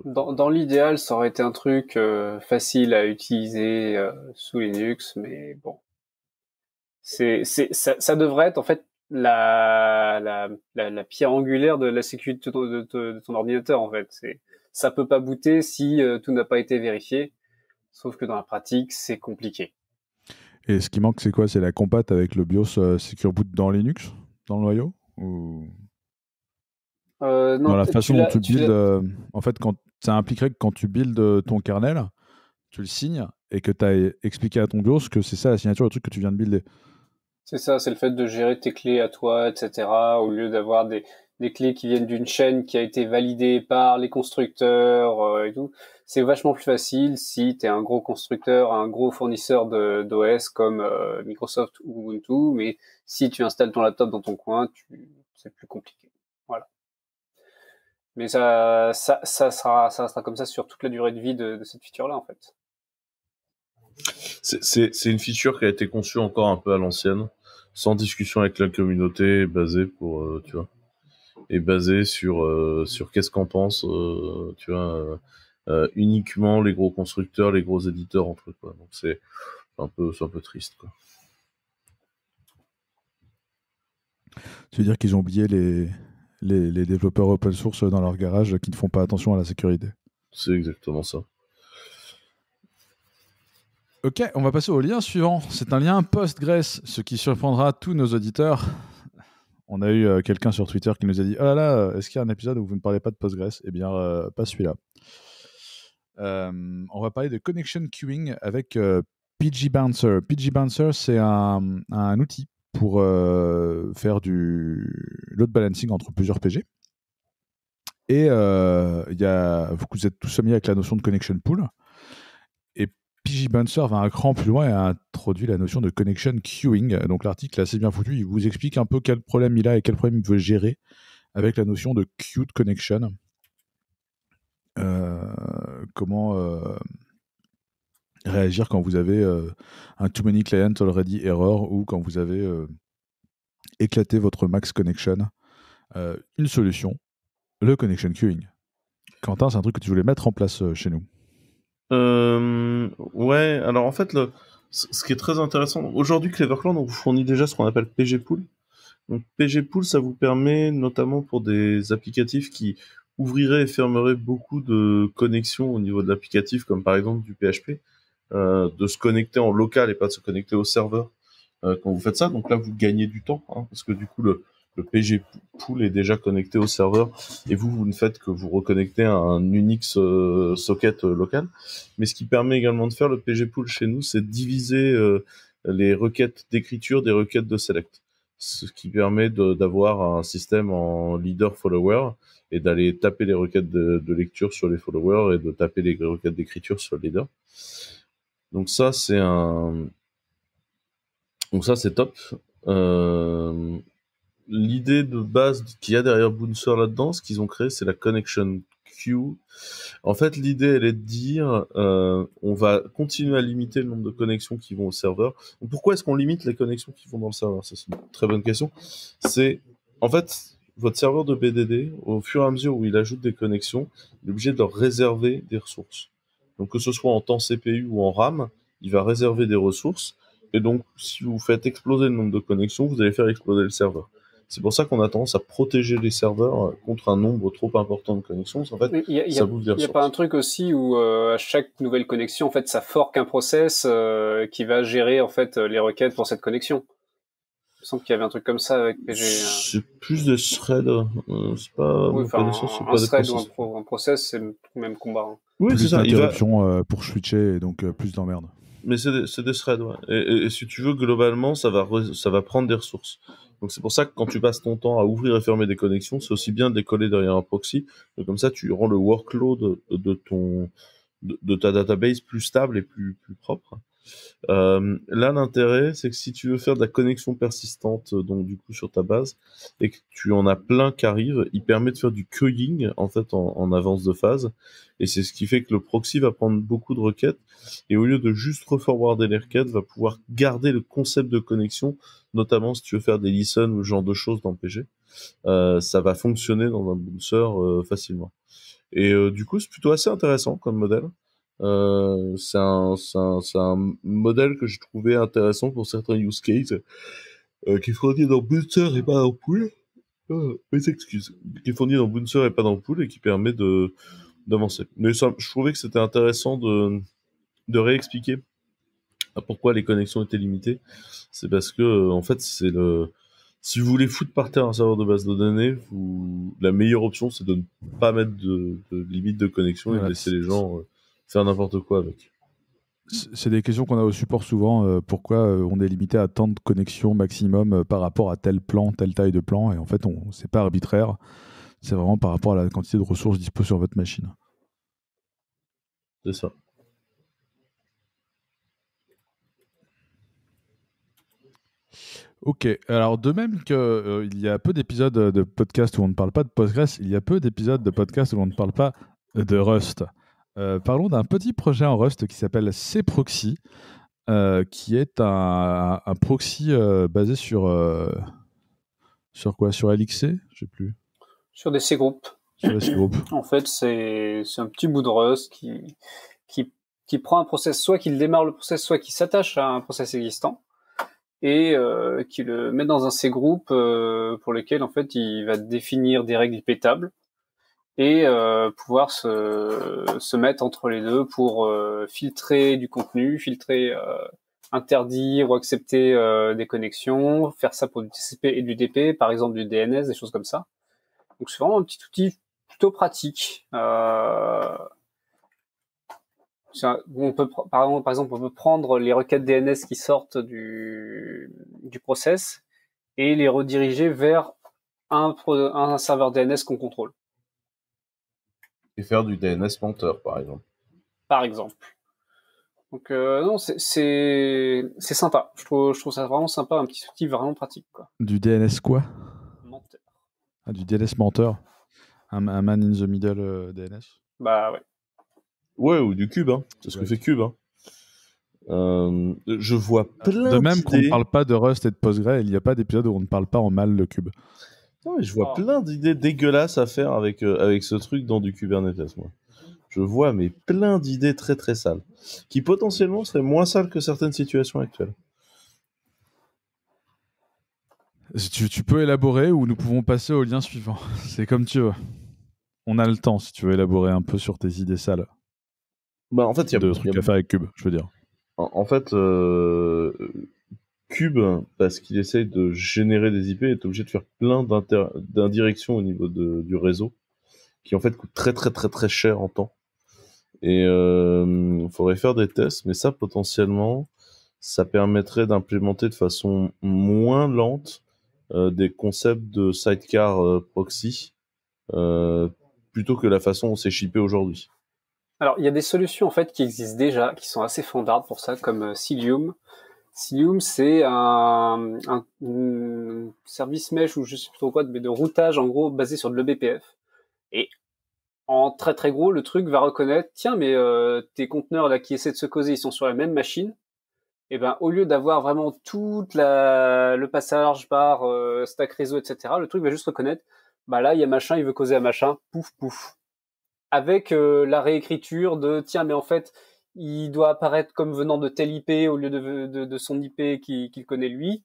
Dans l'idéal, ça aurait été un truc facile à utiliser sous Linux, mais bon, ça devrait être en fait la pierre angulaire de la sécurité de ton ordinateur en fait. Ça peut pas booter si tout n'a pas été vérifié. Sauf que dans la pratique, c'est compliqué. Et ce qui manque, c'est quoi? C'est la compat avec le BIOS Secure Boot dans Linux, dans le noyau, ou Non, dans la façon dont tu builds. En fait, ça impliquerait que quand tu builds ton kernel, tu le signes et que tu as expliqué à ton BIOS que c'est ça la signature, le truc que tu viens de builder. C'est ça, c'est le fait de gérer tes clés à toi, etc. Au lieu d'avoir des clés qui viennent d'une chaîne qui a été validée par les constructeurs et tout. C'est vachement plus facile si tu es un gros constructeur, un gros fournisseur d'OS comme Microsoft ou Ubuntu, mais si tu installes ton laptop dans ton coin, c'est plus compliqué. Voilà. Mais ça restera comme ça sur toute la durée de vie de cette feature-là, en fait. C'est une feature qui a été conçue encore un peu à l'ancienne, sans discussion avec la communauté, basée pour, tu vois, et basée sur qu'est-ce qu'en pense, tu vois, uniquement les gros constructeurs, les gros éditeurs entre eux, quoi. Donc c'est un peu triste, quoi. Tu veux dire qu'ils ont oublié les développeurs open source dans leur garage qui ne font pas attention à la sécurité. C'est exactement ça. Ok, on va passer au lien suivant. C'est un lien Postgres, ce qui surprendra tous nos auditeurs. On a eu quelqu'un sur Twitter qui nous a dit « Oh là là, est-ce qu'il y a un épisode où vous ne parlez pas de Postgres ?» Eh bien, pas celui-là. On va parler de connection queuing avec PG Bouncer. PG Bouncer, c'est un outil pour faire du load balancing entre plusieurs PG. Et vous êtes tous familiers avec la notion de connection pool. Et PG Bouncer va un cran plus loin et a introduit la notion de connection queuing. Donc l'article est assez bien foutu. Il vous explique un peu quel problème il a et quel problème il veut gérer avec la notion de queued connection. Comment réagir quand vous avez un too many client already error ou quand vous avez éclaté votre max connection. Une solution, le connection queuing. Quentin, c'est un truc que tu voulais mettre en place chez nous. Ouais, alors en fait, ce qui est très intéressant, aujourd'hui Clevercloud, on vous fournit déjà ce qu'on appelle PG Pool. Donc PG Pool, ça vous permet notamment pour des applicatifs qui ouvriraient et fermeraient beaucoup de connexions au niveau de l'applicatif, comme par exemple du PHP, de se connecter en local et pas de se connecter au serveur quand vous faites ça. Donc là, vous gagnez du temps, hein, parce que du coup, le PG Pool est déjà connecté au serveur et vous ne faites que vous reconnecter à un Unix socket local. Mais ce qui permet également de faire le PG Pool chez nous, c'est de diviser les requêtes d'écriture des requêtes de select. Ce qui permet d'avoir un système en leader-follower et d'aller taper les requêtes de lecture sur les followers et de taper les requêtes d'écriture sur le leader. Donc ça, c'est top. L'idée de base qu'il y a derrière Bouncer là-dedans, ce qu'ils ont créé, c'est la connection queue. En fait, l'idée, elle est de dire, on va continuer à limiter le nombre de connexions qui vont au serveur. Donc, pourquoi est-ce qu'on limite les connexions qui vont dans le serveur? Ça, c'est une très bonne question. C'est, en fait, votre serveur de BDD, au fur et à mesure où il ajoute des connexions, il est obligé de leur réserver des ressources. Donc, que ce soit en temps CPU ou en RAM, il va réserver des ressources. Et donc, si vous faites exploser le nombre de connexions, vous allez faire exploser le serveur. C'est pour ça qu'on a tendance à protéger les serveurs contre un nombre trop important de connexions. En fait, ça bouffe des ressources. Il n'y a pas un truc aussi où à chaque nouvelle connexion, en fait, ça fork un process qui va gérer en fait les requêtes pour cette connexion. Il me semble qu'il y avait un truc comme ça avec PG. C'est plus des threads. C'est pas. Oui, enfin, un thread ou un process, c'est le même combat. Hein. Oui, c'est ça. D'interruptions pour switcher et donc plus d'emmerde. Mais c'est des threads, ouais. Et si tu veux, globalement, ça va prendre des ressources. Donc c'est pour ça que quand tu passes ton temps à ouvrir et fermer des connexions, c'est aussi bien de les coller derrière un proxy. Et comme ça, tu rends le workload de ta database plus stable et plus propre. Là, l'intérêt, c'est que si tu veux faire de la connexion persistante, donc du coup sur ta base, et que tu en as plein qui arrivent, il permet de faire du queuing en fait en avance de phase, et c'est ce qui fait que le proxy va prendre beaucoup de requêtes, et au lieu de juste reforwarder les requêtes, va pouvoir garder le concept de connexion, notamment si tu veux faire des listen ou ce genre de choses dans PG. Ça va fonctionner dans un bouncer facilement. Et du coup, c'est plutôt assez intéressant comme modèle. C'est un modèle que j'ai trouvé intéressant pour certains use cases, qui est fourni dans Bouncer et pas dans Pool. Mes excuses. Qui est fourni dans Bouncer et pas dans Pool et qui permet d'avancer. Mais ça, je trouvais que c'était intéressant de réexpliquer pourquoi les connexions étaient limitées. C'est parce que, en fait, si vous voulez foutre par terre un serveur de base de données, la meilleure option, c'est de ne pas mettre de limite de connexion et de laisser les gens faire n'importe quoi avec. C'est des questions qu'on a au support souvent. Pourquoi on est limité à tant de connexions maximum par rapport à tel plan, telle taille de plan? Et en fait, c'est pas arbitraire. C'est vraiment par rapport à la quantité de ressources dispo sur votre machine. C'est ça. Ok, alors de même qu'il y a peu d'épisodes de podcast où on ne parle pas de Postgres, il y a peu d'épisodes de podcast où on ne parle pas de Rust. Parlons d'un petit projet en Rust qui s'appelle cProxy, qui est un proxy basé sur quoi? Sur LXC? Je sais plus. Sur des C-groupes. Sur des C-groupes. En fait, c'est un petit bout de Rust qui prend un process, soit qu'il démarre le process, soit qui s'attache à un process existant et qui le met dans un C-group pour lequel en fait il va définir des règles pétables et pouvoir se mettre entre les deux pour filtrer du contenu, interdire ou accepter des connexions, faire ça pour du TCP et du DP, par exemple du DNS, des choses comme ça. Donc c'est vraiment un petit outil plutôt pratique. On peut, par exemple, on peut prendre les requêtes DNS qui sortent du process et les rediriger vers un serveur DNS qu'on contrôle. Et faire du DNS menteur, par exemple. Par exemple. Donc non, c'est sympa. Je trouve ça vraiment sympa, un petit outil vraiment pratique, quoi. Du DNS quoi? Menteur. Ah, du DNS menteur. Un man in the middle DNS. Bah ouais. Ouais, ou du Cube, hein. C'est ce que fait Cube, hein. Je vois plein de même d'idées. qu'on ne parle pas de Rust et de Postgre, il n'y a pas d'épisode où on ne parle pas en mal le Cube. Non, mais je vois plein d'idées dégueulasses à faire avec ce truc dans du Kubernetes, moi. Je vois mais plein d'idées très très sales, qui potentiellement seraient moins sales que certaines situations actuelles. Tu peux élaborer ou nous pouvons passer au lien suivant. C'est comme tu veux. On a le temps si tu veux élaborer un peu sur tes idées sales. Bah en fait, il y a trucs à faire avec Cube, je veux dire. En fait, Cube, parce qu'il essaye de générer des IP, est obligé de faire plein d'indirections au niveau du réseau, qui en fait coûtent très très très très cher en temps. Et il faudrait faire des tests, mais ça potentiellement, ça permettrait d'implémenter de façon moins lente des concepts de sidecar proxy, plutôt que la façon dont c'est shippé aujourd'hui. Alors, il y a des solutions en fait qui existent déjà, qui sont assez standards pour ça, comme Cilium. Cilium, c'est un service mesh ou je sais plus trop quoi, mais de routage en gros basé sur de l'eBPF. Et en très très gros, le truc va reconnaître, tiens, mais tes conteneurs là qui essaient de se causer, ils sont sur la même machine. Et ben au lieu d'avoir vraiment toute le passage par stack réseau, etc., le truc va juste reconnaître, bah là il y a machin, il veut causer à machin, pouf pouf. Avec la réécriture de tiens, mais en fait il doit apparaître comme venant de tel IP au lieu de son IP qu'il connaît lui,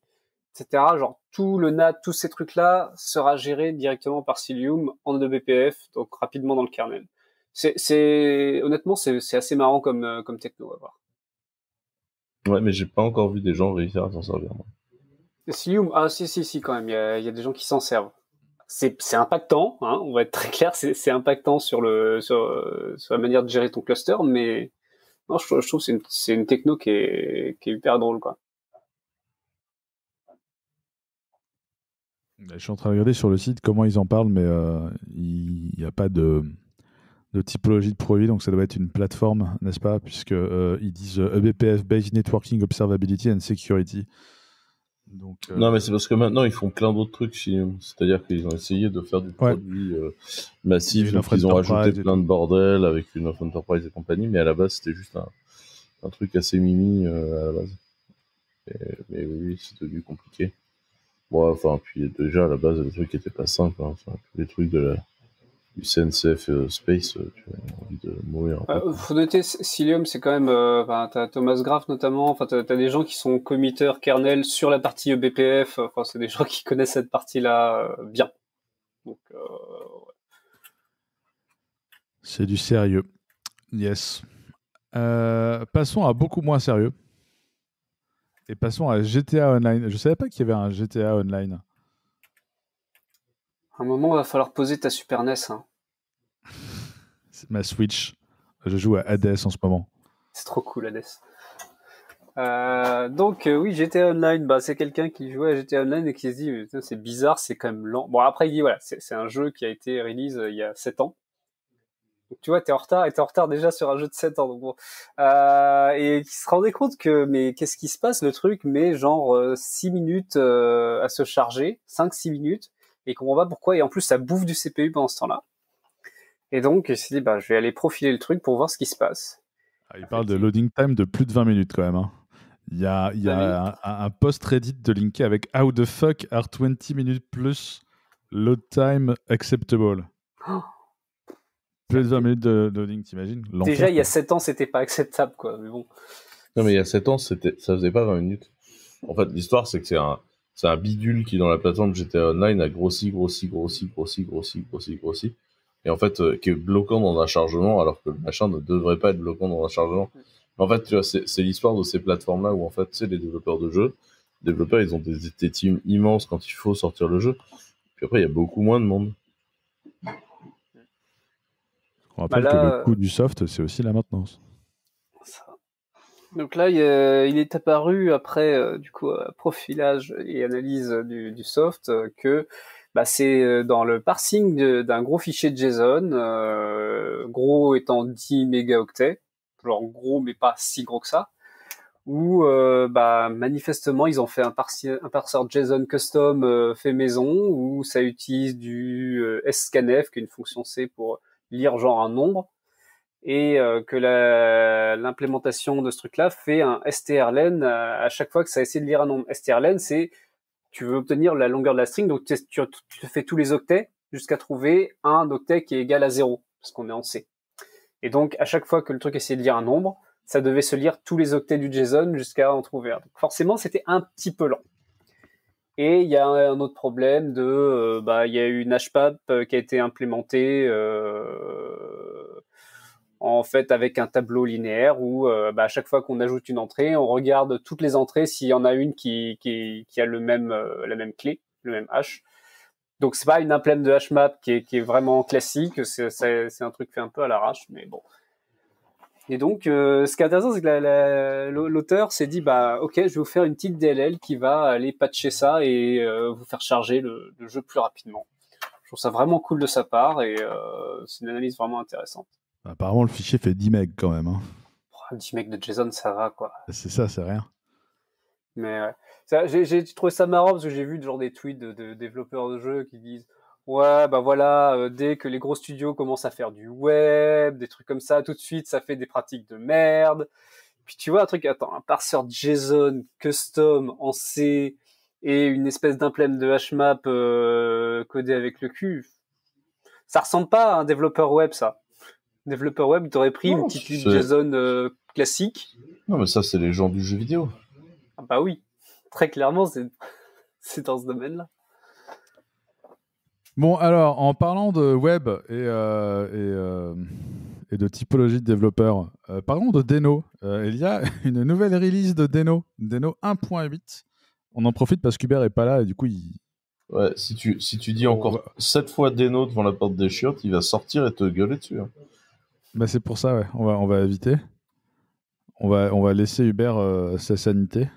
etc. Genre tout le NAT, tous ces trucs-là sera géré directement par Cilium en eBPF, donc rapidement dans le kernel. Honnêtement, c'est assez marrant comme techno à voir. Ouais, mais j'ai pas encore vu des gens réussir à s'en servir. Moi. Cilium, ah si, quand même, il y a des gens qui s'en servent. C'est impactant, hein, on va être très clair, c'est impactant sur la manière de gérer ton cluster, mais non, je trouve que c'est une techno qui est hyper drôle, quoi. Je suis en train de regarder sur le site comment ils en parlent, mais il n'y a pas de typologie de produit, donc ça doit être une plateforme, n'est-ce pas? Puisque ils disent eBPF Based Networking Observability and Security. Donc, non, mais c'est parce que maintenant ils font plein d'autres trucs. C'est-à-dire qu'ils ont essayé de faire du produit massif, donc ils ont ajouté plein de bordel avec une offre enterprise et compagnie, mais à la base c'était juste un truc assez mimi à la base. Mais oui, c'est devenu compliqué. Bon, enfin, puis déjà à la base les trucs étaient pas simples. Hein. Enfin, les trucs du CNCF Space, tu as envie de mourir. Faut noter, Cilium, c'est quand même, t'as Thomas Graf notamment, enfin, t'as des gens qui sont committeurs kernel sur la partie eBPF, enfin, c'est des gens qui connaissent cette partie-là bien. Donc, ouais. C'est du sérieux. Yes. Passons à beaucoup moins sérieux. Et passons à GTA Online. Je savais pas qu'il y avait un GTA Online. À un moment, il va falloir poser ta Super NES. Hein. C'est ma Switch. Je joue à Hades en ce moment. C'est trop cool, Hades. Donc oui, GTA Online, bah c'est quelqu'un qui jouait à GTA Online et qui se dit c'est bizarre, c'est quand même lent. Bon après il dit voilà, c'est un jeu qui a été release il y a 7 ans. Donc tu vois, t'es en retard déjà sur un jeu de 7 ans. Donc bon. Et qui se rendait compte que mais qu'est-ce qui se passe, le truc met genre 6 minutes à se charger, 5-6 minutes, et il comprend pas pourquoi, et en plus ça bouffe du CPU pendant ce temps-là. Et donc il s'est dit bah je vais aller profiler le truc pour voir ce qui se passe. Il parle de loading time de plus de 20 minutes quand même. Hein. Il y a un post Reddit de linké avec How the fuck are 20 minutes plus load time acceptable. Oh. Plus de 20 minutes de loading, t'imagines? Déjà, il y a 7 ans, c'était pas acceptable, quoi. Mais bon. Non, mais il y a 7 ans, ça faisait pas 20 minutes. En fait, l'histoire, c'est que c'est un bidule qui, dans la plateforme GTA Online, a grossi. Et en fait, qui est bloquant dans un chargement, alors que le machin ne devrait pas être bloquant dans un chargement. Mais en fait, tu vois, c'est l'histoire de ces plateformes-là où, en fait, tu sais, les développeurs de jeux, ils ont des teams immenses quand il faut sortir le jeu. Puis après, il y a beaucoup moins de monde. On rappelle que le coût du soft, c'est aussi la maintenance. Donc là, il est apparu après du coup profilage et analyse du soft que bah, c'est dans le parsing d'un gros fichier JSON, gros étant 10 mégaoctets, genre gros mais pas si gros que ça, où bah, manifestement ils ont fait un parseur JSON custom fait maison, où ça utilise du scanf, qui est une fonction C pour lire genre un nombre, et que l'implémentation de ce truc-là fait un strlen à chaque fois que ça essaie de lire un nombre. Strlen, c'est tu veux obtenir la longueur de la string, donc tu te fais tous les octets jusqu'à trouver un octet qui est égal à 0, parce qu'on est en C. Et donc, à chaque fois que le truc essayait de lire un nombre, ça devait se lire tous les octets du JSON jusqu'à en trouver un. Donc forcément, c'était un petit peu lent. Et il y a un autre problème de, il y a eu une HPAP qui a été implémentée en fait avec un tableau linéaire où à chaque fois qu'on ajoute une entrée, on regarde toutes les entrées s'il y en a une qui a la même clé, le même hash. Donc c'est pas une implème de HMAP qui est vraiment classique, c'est un truc fait un peu à l'arrache, mais bon. Et donc ce qui est intéressant, c'est que l'auteur s'est dit ok, je vais vous faire une petite DLL qui va aller patcher ça et vous faire charger le jeu plus rapidement. Je trouve ça vraiment cool de sa part et c'est une analyse vraiment intéressante. Apparemment, le fichier fait 10 MB quand même. Hein. 10 MB de JSON, ça va, quoi. C'est ça, c'est rien. Mais j'ai trouvé ça marrant parce que j'ai vu genre des tweets de développeurs de jeux qui disent Ouais, bah voilà, dès que les gros studios commencent à faire du web, des trucs comme ça, tout de suite, ça fait des pratiques de merde. Puis tu vois un truc, attends, un parseur JSON custom en C et une espèce d'implème de HMAP codé avec le cul, ça ressemble pas à un développeur web, ça. Développeur web, t'aurais pris une Non, petite lib JSON classique. Non, mais ça, c'est les gens du jeu vidéo. Ah bah oui, très clairement, c'est dans ce domaine-là. Bon, alors, en parlant de web et de typologie de développeurs, parlons de Deno. Il y a une nouvelle release de Deno 1.8. On en profite parce qu'Hubert est pas là et du coup, Ouais, si tu dis encore 7 fois Deno devant la porte des chiottes, il va sortir et te gueuler dessus. Hein. Bah, c'est pour ça, ouais. On va éviter. On va laisser Hubert sa sanité.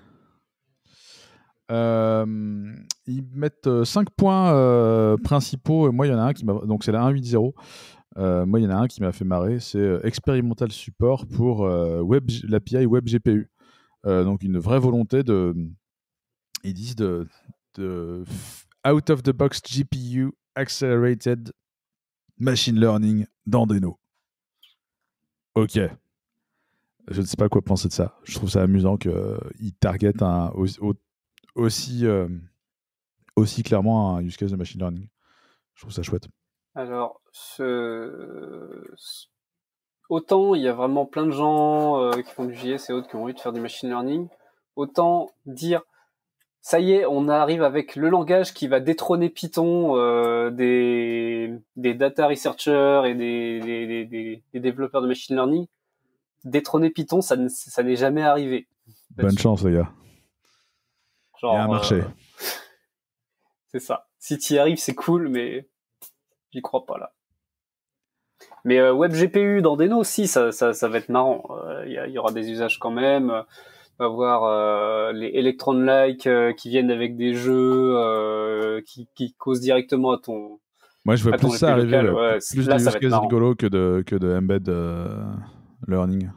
Ils mettent 5 points principaux. Et moi, il y en a un qui m'a. Donc, c'est la 1.8.0. Moi, il y en a un qui m'a fait marrer. C'est expérimental support pour l'API WebGPU. Donc, une vraie volonté de. Ils disent de out of the box GPU accelerated machine learning dans Deno. Ok. Je ne sais pas quoi penser de ça. Je trouve ça amusant qu'ils targetent aussi clairement un use case de machine learning. Je trouve ça chouette. Alors, autant il y a vraiment plein de gens qui font du JS et autres qui ont envie de faire du machine learning, autant dire ça y est, on arrive avec le langage qui va détrôner Python des data researchers et des développeurs de machine learning. Détrôner Python, ça n'est jamais arrivé. Bonne chance, les gars. Genre, il y a un marché. C'est ça. Si tu y arrives, c'est cool, mais j'y crois pas là. Mais WebGPU dans Deno, si, ça va être marrant. Il y aura des usages quand même. On va voir les Electron-like qui viennent avec des jeux qui causent directement à ton. Moi, je vois plus ça arriver. Ouais, plus là, de ça use va être case marrant. rigolo que de embed learning.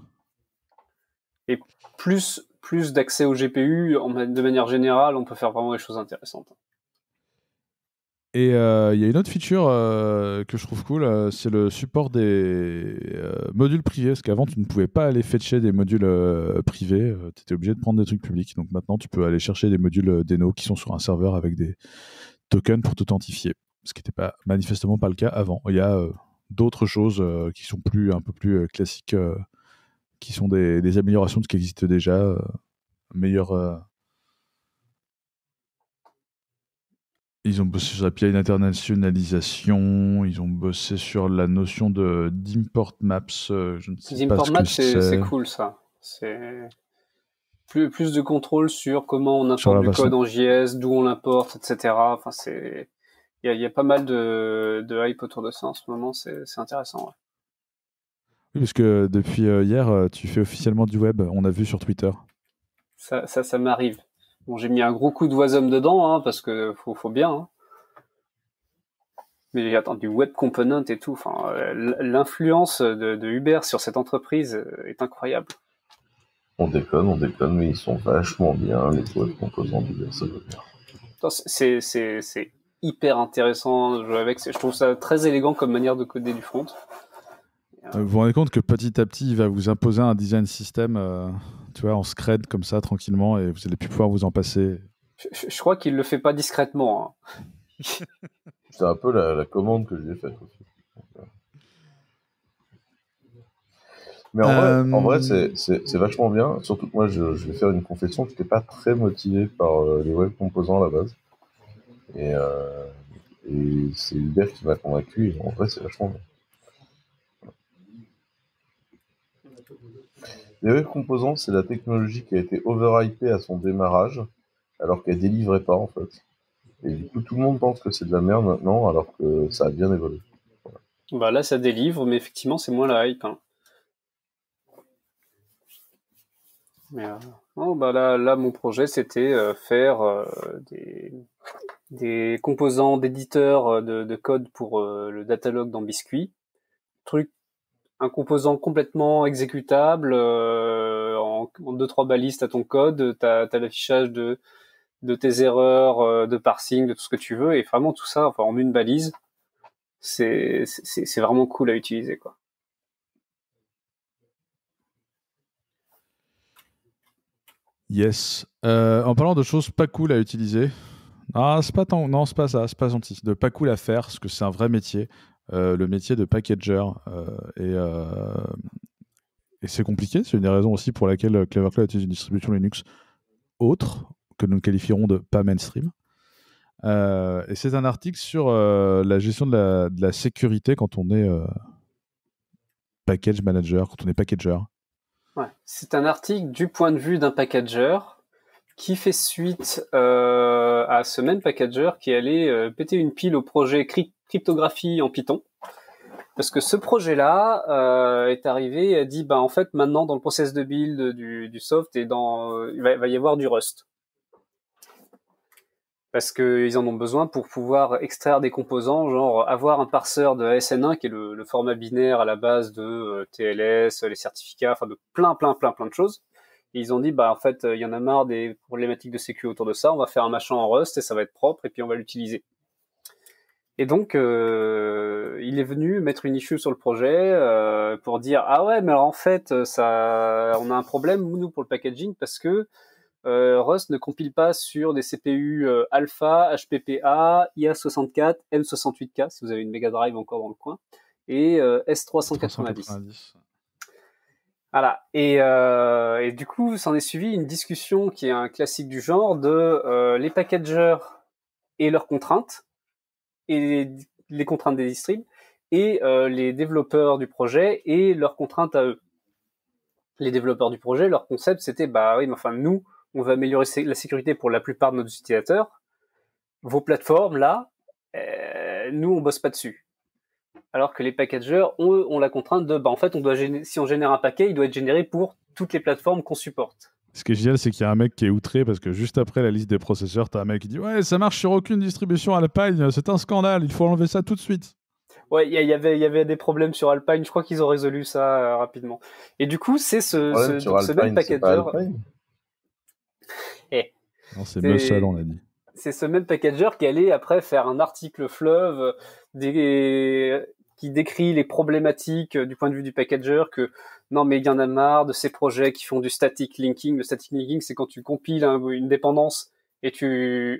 Et plus d'accès au GPU, de manière générale, on peut faire vraiment des choses intéressantes. Et il y a une autre feature que je trouve cool, c'est le support des modules privés. Parce qu'avant, tu ne pouvais pas aller fetcher des modules privés. Tu étais obligé de prendre des trucs publics. Donc maintenant, tu peux aller chercher des modules Deno qui sont sur un serveur avec des tokens pour t'authentifier. Ce qui n'était manifestement pas le cas avant. Il y a d'autres choses qui sont un peu plus classiques, qui sont des améliorations de ce qui existe déjà. Meilleur. Ils ont bossé sur l'API d'internationalisation, ils ont bossé sur la notion d'import maps. Je ne sais pas ce que c'est cool ça. C'est plus de contrôle sur comment on importe du code en JS, d'où on l'importe, etc. Enfin, il y a pas mal de hype autour de ça en ce moment. C'est intéressant. Ouais. Oui, parce que depuis hier, tu fais officiellement du web. On a vu sur Twitter. Ça m'arrive. Bon, j'ai mis un gros coup de Wasm dedans, hein, parce que faut bien. Hein. Mais j'ai attendu du web component et tout. Enfin, l'influence de Uber sur cette entreprise est incroyable. On déconne, mais ils sont vachement bien, les web composants d'Uber, ça veut dire. C'est hyper intéressant de jouer avec. Je trouve ça très élégant comme manière de coder du front. Vous vous rendez compte que petit à petit, il va vous imposer un design system, tu vois, en scred comme ça, tranquillement, et vous allez plus pouvoir vous en passer. Je crois qu'il le fait pas discrètement. Hein. C'est un peu la commande que je lui ai faite aussi. Mais en vrai c'est vachement bien. Surtout que moi, je vais faire une confession. Je n'étais pas très motivé par les web composants à la base. Et c'est Hubert qui m'a convaincu. Et en vrai, c'est vachement bien. Les web composants, c'est la technologie qui a été overhypée à son démarrage, alors qu'elle délivrait pas en fait. Et du coup, tout le monde pense que c'est de la merde maintenant, alors que ça a bien évolué. Voilà. Bah là, ça délivre, mais effectivement, c'est moins la hype. Hein. Mais non, bah là, mon projet, c'était faire des composants d'éditeurs de code pour le datalog dans Biscuit. Un composant complètement exécutable en 2-3 balises à ton code. T'as l'affichage de tes erreurs, de parsing, de tout ce que tu veux, et vraiment tout ça, enfin en une balise. c'est vraiment cool à utiliser, quoi. Yes. En parlant de choses pas cool à utiliser, c'est pas ça, c'est pas gentil. De pas cool à faire, parce que c'est un vrai métier, le métier de packager. Et c'est compliqué, c'est une des raisons aussi pour laquelle Clever Cloud utilise une distribution Linux autre, que nous qualifierons de pas mainstream. Et c'est un article sur la gestion de la sécurité quand on est package manager, quand on est packager. Ouais. C'est un article du point de vue d'un packager qui fait suite à ce même packager qui allait péter une pile au projet cryptographie en Python. Parce que ce projet-là est arrivé et a dit, en fait, maintenant, dans le process de build du soft, il va y avoir du Rust. Parce qu'ils en ont besoin pour pouvoir extraire des composants, genre avoir un parseur de ASN1, qui est le format binaire à la base de TLS, les certificats, enfin de plein de choses. Et ils ont dit, en fait, il y en a marre des problématiques de sécu autour de ça, on va faire un machin en Rust et ça va être propre et puis on va l'utiliser. Et donc, il est venu mettre une issue sur le projet pour dire, ah ouais, mais alors en fait, on a un problème, nous, pour le packaging, parce que Rust ne compile pas sur des CPU Alpha, HPPA, IA64, M68K, si vous avez une Mega Drive encore dans le coin, et S390. Voilà. Et du coup, s'en est suivi une discussion qui est un classique du genre de les packagers et leurs contraintes, et les contraintes des distribs, et les développeurs du projet et leurs contraintes à eux. Les développeurs du projet, leur concept, c'était, oui, mais enfin, nous, on va améliorer la sécurité pour la plupart de nos utilisateurs. Vos plateformes, là, nous, on bosse pas dessus. Alors que les packagers ont la contrainte de, en fait, si on génère un paquet, il doit être généré pour toutes les plateformes qu'on supporte. Ce qui est génial, c'est qu'il y a un mec qui est outré parce que juste après la liste des processeurs, t'as un mec qui dit « Ouais, ça marche sur aucune distribution Alpine, c'est un scandale, il faut enlever ça tout de suite. » Ouais, il y avait des problèmes sur Alpine, je crois qu'ils ont résolu ça rapidement. Et du coup, c'est ce même packager... Non, c'est Muscle, on l'a dit. C'est ce même packager qui allait après faire un article fleuve qui décrit les problématiques du point de vue du packager, que non mais il y en a marre de ces projets qui font du static linking. Le static linking, c'est quand tu compiles une dépendance et tu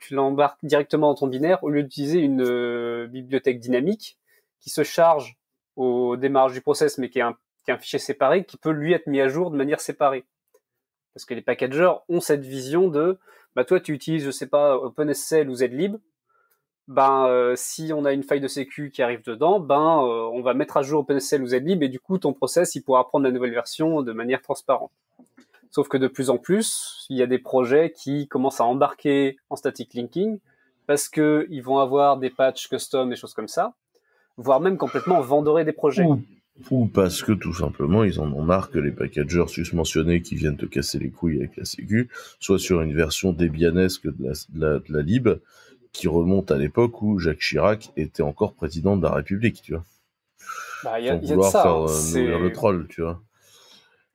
l'embarques directement dans ton binaire au lieu d'utiliser une bibliothèque dynamique qui se charge au démarrage du process mais qui est un fichier séparé qui peut lui être mis à jour de manière séparée. Parce que les packagers ont cette vision de toi tu utilises, je sais pas, OpenSSL ou Zlib, si on a une faille de sécu qui arrive dedans, on va mettre à jour OpenSSL ou Zlib et du coup ton process il pourra prendre la nouvelle version de manière transparente. Sauf que de plus en plus, il y a des projets qui commencent à embarquer en static linking parce que ils vont avoir des patchs custom et choses comme ça, voire même complètement vendorer des projets. Ou parce que tout simplement ils en ont marre que les packagers susmentionnés qui viennent te casser les couilles avec la sécu soient sur une version débianesque de la lib qui remonte à l'époque où Jacques Chirac était encore président de la République, tu vois. Y a vouloir de ça, faire nourrir le troll, tu vois.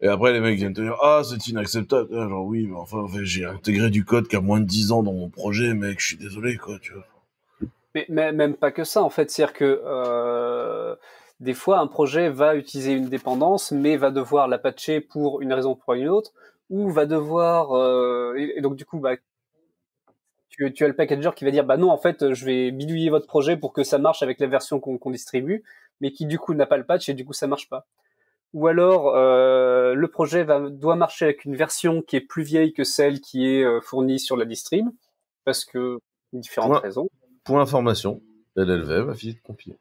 Et après les mecs viennent te dire c'est inacceptable. Genre oui, mais enfin j'ai intégré du code qui a moins de 10 ans dans mon projet, mec, je suis désolé quoi, tu vois. Mais même pas que ça en fait, c'est-à-dire que des fois, un projet va utiliser une dépendance, mais va devoir la patcher pour une raison ou pour une autre, ou va devoir... et donc, du coup, tu as le packager qui va dire, non, en fait, je vais bidouiller votre projet pour que ça marche avec la version qu'on distribue, mais qui, du coup, n'a pas le patch et du coup, ça marche pas. Ou alors, le projet doit marcher avec une version qui est plus vieille que celle qui est fournie sur la distrib, parce que différentes raisons. Pour information, l'LLVM a fini de compiler.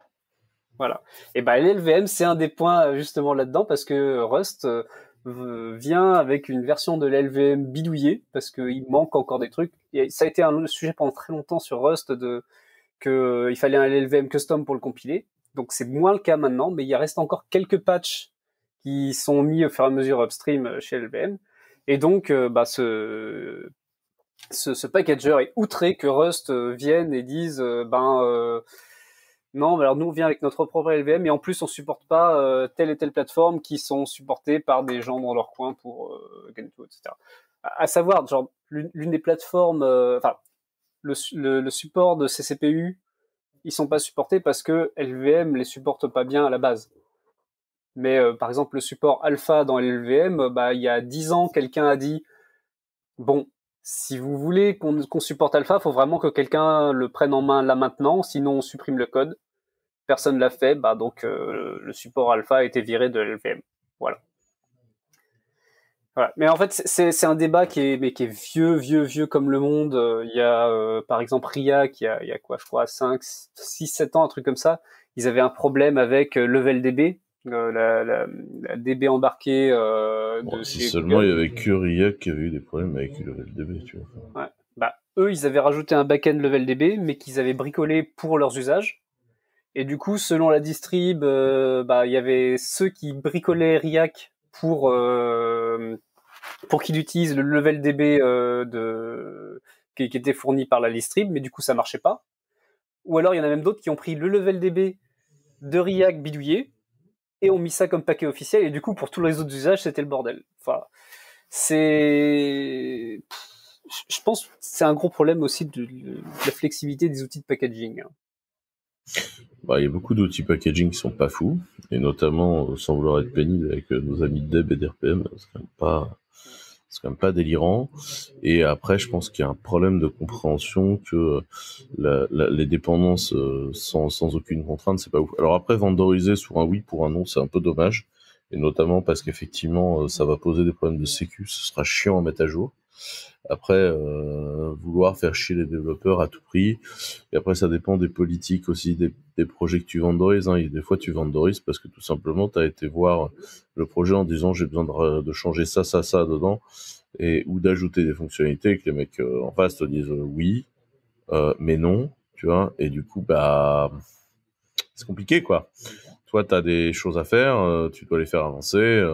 Voilà. Et l'LVM, c'est un des points justement là-dedans parce que Rust vient avec une version de l'LVM bidouillée parce qu'il manque encore des trucs. Et ça a été un sujet pendant très longtemps sur Rust qu'il fallait un LLVM custom pour le compiler. Donc c'est moins le cas maintenant, mais il reste encore quelques patchs qui sont mis au fur et à mesure upstream chez LLVM. Et donc ce packager est outré que Rust vienne et dise non, alors nous on vient avec notre propre LVM et en plus on supporte pas telle et telle plateforme qui sont supportées par des gens dans leur coin pour Gentoo, etc. À savoir, genre l'une des plateformes, le support de ces CPU ils sont pas supportés parce que LLVM les supporte pas bien à la base. Mais par exemple, le support alpha dans LLVM, il y a 10 ans, quelqu'un a dit bon, si vous voulez qu'on supporte alpha, faut vraiment que quelqu'un le prenne en main là maintenant, sinon on supprime le code. Personne l'a fait, donc le support alpha a été viré de LLVM. Voilà. Mais en fait, c'est un débat qui est vieux comme le monde. Il y a par exemple RIAC, il y a quoi, je crois, 5, 6, 7 ans, un truc comme ça. Ils avaient un problème avec LevelDB, la DB embarquée de Si chez seulement Google. il y avait que RIAC qui avait eu des problèmes avec LevelDB, tu vois. Ouais. Eux, ils avaient rajouté un backend LevelDB, mais qu'ils avaient bricolé pour leurs usages. Et du coup, selon la distrib, il y avait ceux qui bricolaient RIAC pour qu'il utilise le level DB qui était fourni par la distrib, mais du coup ça marchait pas. Ou alors il y en a même d'autres qui ont pris le level DB de RIAC bidouillé et ont mis ça comme paquet officiel, et du coup pour tous les autres usages c'était le bordel. Enfin, je pense que c'est un gros problème aussi de la flexibilité des outils de packaging. Il y a beaucoup d'outils packaging qui sont pas fous, et notamment, sans vouloir être pénible avec nos amis de Deb et d'RPM, c'est quand même pas délirant. Et après, je pense qu'il y a un problème de compréhension que les dépendances sans aucune contrainte, c'est pas ouf. Alors après, vendoriser sur un oui pour un non, c'est un peu dommage, et notamment parce qu'effectivement, ça va poser des problèmes de sécu, ce sera chiant à mettre à jour. Après, vouloir faire chier les développeurs à tout prix. Et après, ça dépend des politiques aussi, des projets que tu vendorises. Et des fois, tu vendorises parce que tout simplement, tu as été voir le projet en disant j'ai besoin de changer ça dedans, ou d'ajouter des fonctionnalités, et que les mecs en face te disent oui, mais non, tu vois. Et du coup, c'est compliqué, quoi. Toi, tu as des choses à faire, tu dois les faire avancer.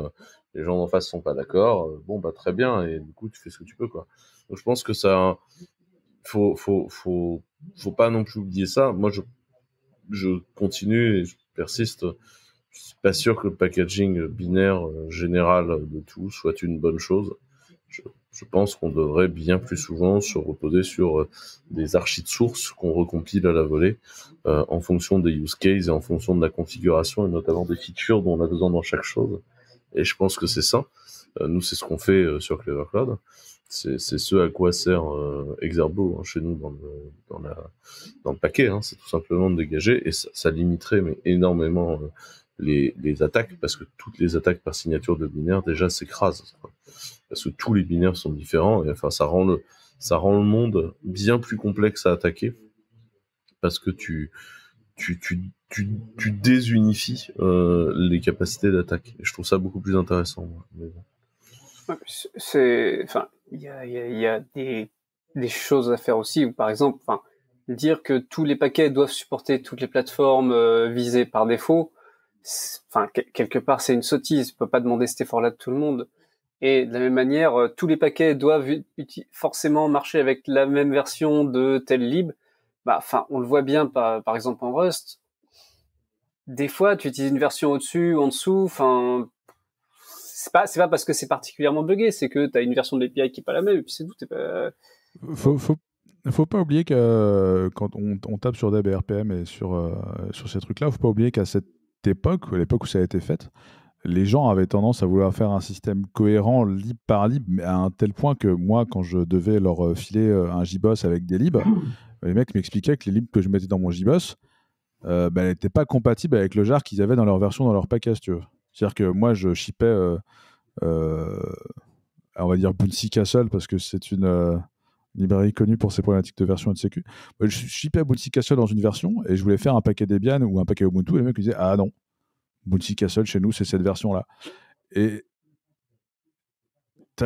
Les gens en face sont pas d'accord. Très bien. Et du coup, tu fais ce que tu peux, quoi. Donc, je pense que ça, faut pas non plus oublier ça. Moi, je continue et je persiste. Je suis pas sûr que le packaging binaire général de tout soit une bonne chose. Je pense qu'on devrait bien plus souvent se reposer sur des archis de source qu'on recompile à la volée en fonction des use cases et en fonction de la configuration et notamment des features dont on a besoin dans chaque chose. Et je pense que c'est ça. Nous, c'est ce qu'on fait sur Clever Cloud. C'est ce à quoi sert Exerbo chez nous dans le paquet. C'est tout simplement de dégager, et ça limiterait mais énormément les attaques, parce que toutes les attaques par signature de binaire déjà s'écrasent, parce que tous les binaires sont différents, et enfin ça rend le monde bien plus complexe à attaquer, parce que tu désunifies les capacités d'attaque, et je trouve ça beaucoup plus intéressant, moi. Mais bon. Il y a des choses à faire aussi, ou par exemple, dire que tous les paquets doivent supporter toutes les plateformes visées par défaut, quelque part c'est une sottise. On peut pas demander cet effort-là de tout le monde. Et de la même manière, tous les paquets doivent forcément marcher avec la même version de tel lib. On le voit bien par exemple en Rust. Des fois, tu utilises une version au-dessus ou en dessous. C'est pas parce que c'est particulièrement buggé, c'est que tu as une version de l'API qui est pas la même, et puis c'est tout. Faut pas oublier que quand on tape sur Deb et RPM et sur ces trucs-là, faut pas oublier qu'à cette époque, l'époque où ça a été fait, les gens avaient tendance à vouloir faire un système cohérent, lib par lib, mais à un tel point que moi, quand je devais leur filer un JBoss avec des libs, les mecs m'expliquaient que les libs que je mettais dans mon JBoss n'étaient pas compatibles avec le jar qu'ils avaient dans leur version, dans leur package, si tu veux. C'est-à-dire que moi, je shippais, on va dire Bouncy Castle, parce que c'est une librairie connue pour ses problématiques de version et de sécu. Je shippais Bouncy Castle dans une version, et je voulais faire un paquet Debian ou un paquet Ubuntu, et les mecs me disaient ah non, Bouncy Castle chez nous c'est cette version-là. Et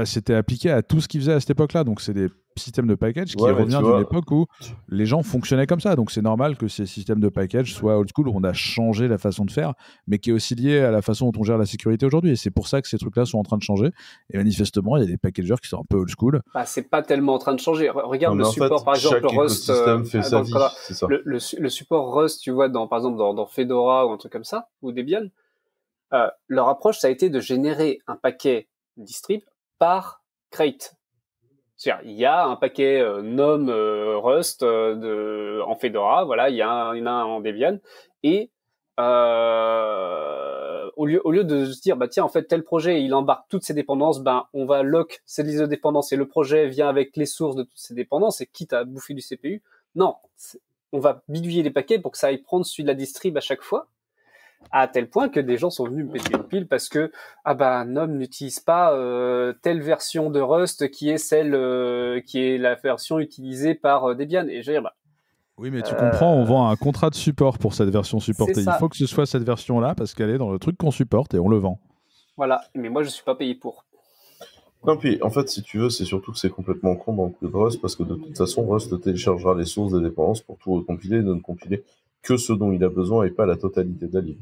c'était appliqué à tout ce qu'ils faisaient à cette époque-là, donc c'est des systèmes de package qui revient d'une époque où les gens fonctionnaient comme ça, donc c'est normal que ces systèmes de package soient old school, où on a changé la façon de faire, mais qui est aussi lié à la façon dont on gère la sécurité aujourd'hui, et c'est pour ça que ces trucs-là sont en train de changer, et manifestement il y a des packagers qui sont un peu old school. C'est pas tellement en train de changer. Regarde le support, par exemple, Rust, le support Rust, tu vois, par exemple dans Fedora ou un truc comme ça, ou Debian, leur approche ça a été de générer un paquet distrib par crate. C'est-à-dire, il y a un paquet nom Rust en Fedora, voilà, il y en a un en Debian, et au lieu de se dire, bah tiens, en fait, tel projet, il embarque toutes ses dépendances, ben on va lock cette liste de dépendances et le projet vient avec les sources de toutes ces dépendances, et quitte à bouffer du CPU. Non, on va bidouiller les paquets pour que ça aille prendre celui de la distrib à chaque fois. À tel point que des gens sont venus me péter une pile parce que Nom n'utilise pas telle version de Rust qui est qui est la version utilisée par Debian. Et je veux dire, oui, mais tu comprends, on vend un contrat de support pour cette version supportée. Il faut que ce soit cette version-là parce qu'elle est dans le truc qu'on supporte et on le vend. Voilà, mais moi je suis pas payé pour. Non, puis en fait, si tu veux, c'est surtout que c'est complètement con dans le coup de Rust parce que de toute façon, Rust téléchargera les sources des dépendances pour tout recompiler et ne compiler que ce dont il a besoin et pas la totalité de la lib.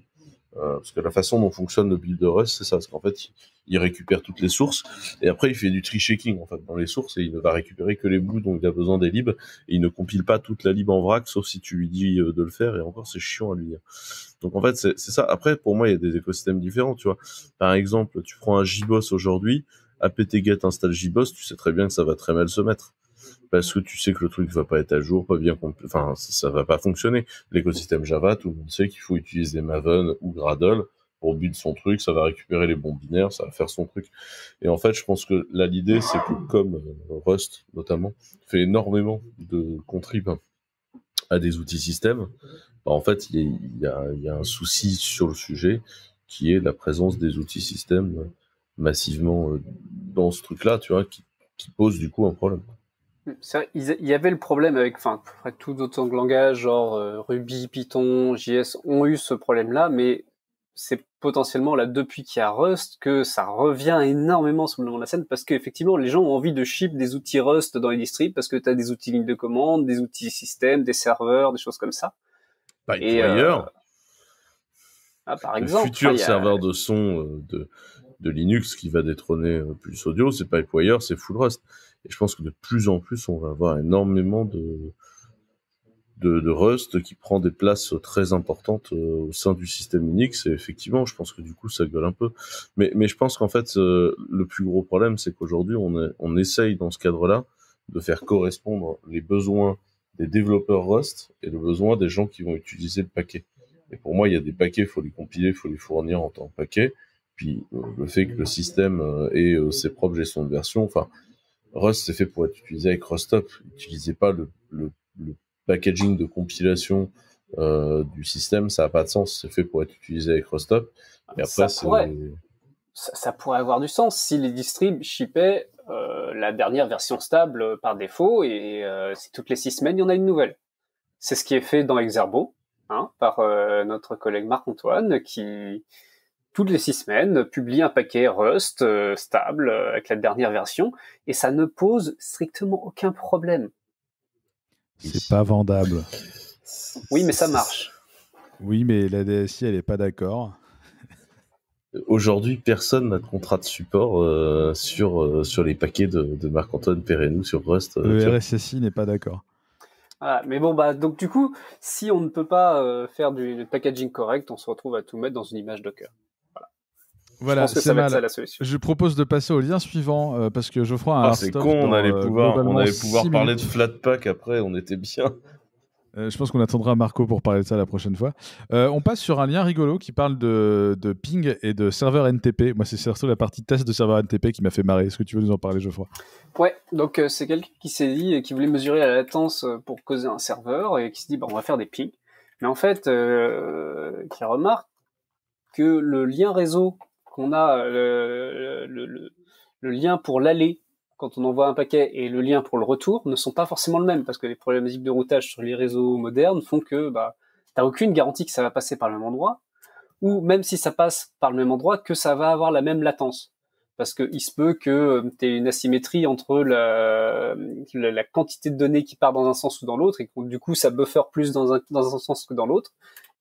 Parce que la façon dont fonctionne le build de Rust, c'est ça. Parce qu'en fait, il récupère toutes les sources et après, il fait du tree checking en fait, dans les sources et il ne va récupérer que les bouts dont il a besoin des libs et il ne compile pas toute la lib en vrac sauf si tu lui dis de le faire et encore, c'est chiant à lui dire. Donc en fait, c'est ça. Après, pour moi, il y a des écosystèmes différents, tu vois. Par exemple, tu prends un JBoss aujourd'hui, apt-get installe JBoss, tu sais très bien que ça va très mal se mettre. Parce que tu sais que le truc va pas être à jour, pas bien enfin, ça va pas fonctionner. L'écosystème Java, tout le monde sait qu'il faut utiliser Maven ou Gradle pour build son truc, ça va récupérer les bons binaires, ça va faire son truc. Et en fait, je pense que là, l'idée, c'est que comme Rust, notamment, fait énormément de contrib à des outils systèmes, bah, en fait, il y a un souci sur le sujet qui est la présence des outils systèmes massivement dans ce truc-là, tu vois, qui pose du coup un problème. Il y avait le problème avec, enfin, tout d'autres langages, genre Ruby, Python, JS, ont eu ce problème-là, mais c'est potentiellement là depuis qu'il y a Rust que ça revient énormément sur le devant de la scène parce qu'effectivement les gens ont envie de ship des outils Rust dans les distribs parce que tu as des outils ligne de commande, des outils système, des serveurs, des choses comme ça. Pipewire, par le exemple, futur serveur de son de Linux qui va détrôner plus audio, c'est Pipewire, c'est full Rust. Et je pense que de plus en plus, on va avoir énormément de Rust qui prend des places très importantes au sein du système Unix. Et effectivement, je pense que du coup, ça gueule un peu. Mais je pense qu'en fait, le plus gros problème, c'est qu'aujourd'hui, on essaye dans ce cadre-là de faire correspondre les besoins des développeurs Rust et le besoin des gens qui vont utiliser le paquet. Et pour moi, il y a des paquets, il faut les compiler, il faut les fournir en tant que paquet. Puis le fait que le système ait ses propres gestions de version, enfin, Rust, c'est fait pour être utilisé avec Rustop. N'utilisez pas le packaging de compilation du système, ça n'a pas de sens. C'est fait pour être utilisé avec Rustop. Et après, ça pourrait avoir du sens si les distribs shippaient la dernière version stable par défaut et si toutes les 6 semaines, il y en a une nouvelle. C'est ce qui est fait dans Exerbo, par notre collègue Marc-Antoine qui, toutes les 6 semaines, publie un paquet Rust stable avec la dernière version et ça ne pose strictement aucun problème. C'est pas vendable. Oui, mais ça marche. Oui, mais la DSI, elle est pas d'accord. Aujourd'hui, personne n'a de contrat de support sur les paquets de Marc-Antoine Perrenou sur Rust. Le RSSI n'est pas d'accord. Voilà, mais bon, donc du coup, si on ne peut pas faire du packaging correct, on se retrouve à tout mettre dans une image Docker. Voilà, je pense que ça va être ça la solution. Je propose de passer au lien suivant parce que Geoffroy a un c'est con, on allait pouvoir parler de Flatpak après, on était bien. Je pense qu'on attendra Marco pour parler de ça la prochaine fois. On passe sur un lien rigolo qui parle de ping et de serveur NTP. Moi, c'est surtout la partie test de serveur NTP qui m'a fait marrer. Est-ce que tu veux nous en parler, Geoffroy ? Ouais, donc c'est quelqu'un qui s'est dit qu'il voulait mesurer la latence pour causer un serveur et qui se dit on va faire des pings. Mais en fait, qui remarque que le lien réseau qu'on a, le lien pour l'aller quand on envoie un paquet et le lien pour le retour ne sont pas forcément le même parce que les problématiques de routage sur les réseaux modernes font que t'as aucune garantie que ça va passer par le même endroit ou même si ça passe par le même endroit que ça va avoir la même latence parce que il se peut que t'aies une asymétrie entre la quantité de données qui part dans un sens ou dans l'autre et que du coup ça buffer plus dans un sens que dans l'autre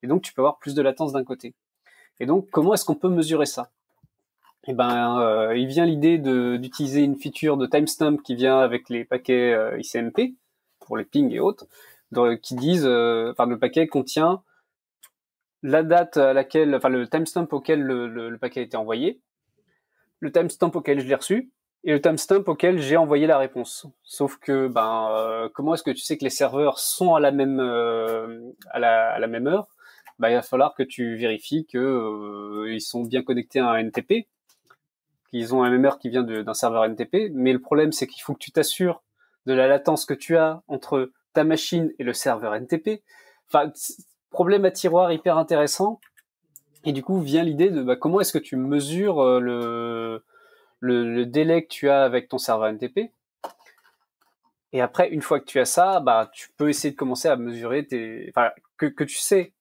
et donc tu peux avoir plus de latence d'un côté. Et donc comment est-ce qu'on peut mesurer ça ? Et il vient l'idée d'utiliser une feature de timestamp qui vient avec les paquets ICMP pour les pings et autres, qui disent, le paquet contient la date à laquelle, le timestamp auquel le paquet a été envoyé, le timestamp auquel je l'ai reçu, et le timestamp auquel j'ai envoyé la réponse. Sauf que, comment est-ce que tu sais que les serveurs sont à la même à la même heure? Il va falloir que tu vérifies que ils sont bien connectés à un NTP, qu'ils ont la même heure qui vient d'un serveur NTP. Mais le problème, c'est qu'il faut que tu t'assures de la latence que tu as entre ta machine et le serveur NTP. Enfin, problème à tiroir hyper intéressant. Et du coup, vient l'idée de comment est-ce que tu mesures le délai que tu as avec ton serveur NTP. Et après, une fois que tu as ça, tu peux essayer de commencer à mesurer que tu sais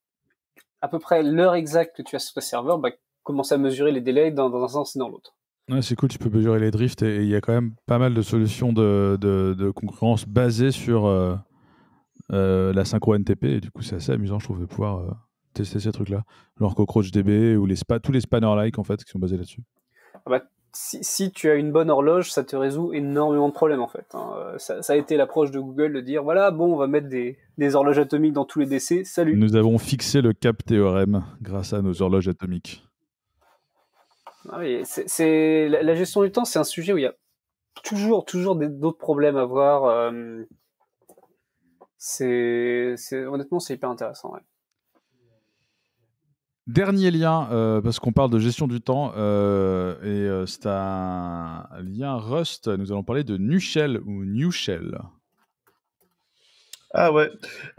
à peu près l'heure exacte que tu as sur ton serveur, commencer à mesurer les délais dans un sens et dans l'autre. Ouais, c'est cool, tu peux mesurer les drifts et il y a quand même pas mal de solutions de concurrence basées sur la synchro NTP et du coup c'est assez amusant je trouve de pouvoir tester ces trucs-là. Genre CockroachDB ou tous les spanner-like en fait qui sont basés là-dessus. Si tu as une bonne horloge, ça te résout énormément de problèmes en fait. Ça a été l'approche de Google de dire voilà, bon, on va mettre des horloges atomiques dans tous les DC, salut. Nous avons fixé le cap théorème grâce à nos horloges atomiques. Ah oui, la gestion du temps, c'est un sujet où il y a toujours d'autres problèmes à voir. Honnêtement, c'est hyper intéressant. Ouais. Dernier lien, parce qu'on parle de gestion du temps, c'est un lien Rust. Nous allons parler de Nushell ou Newshell. Ah ouais,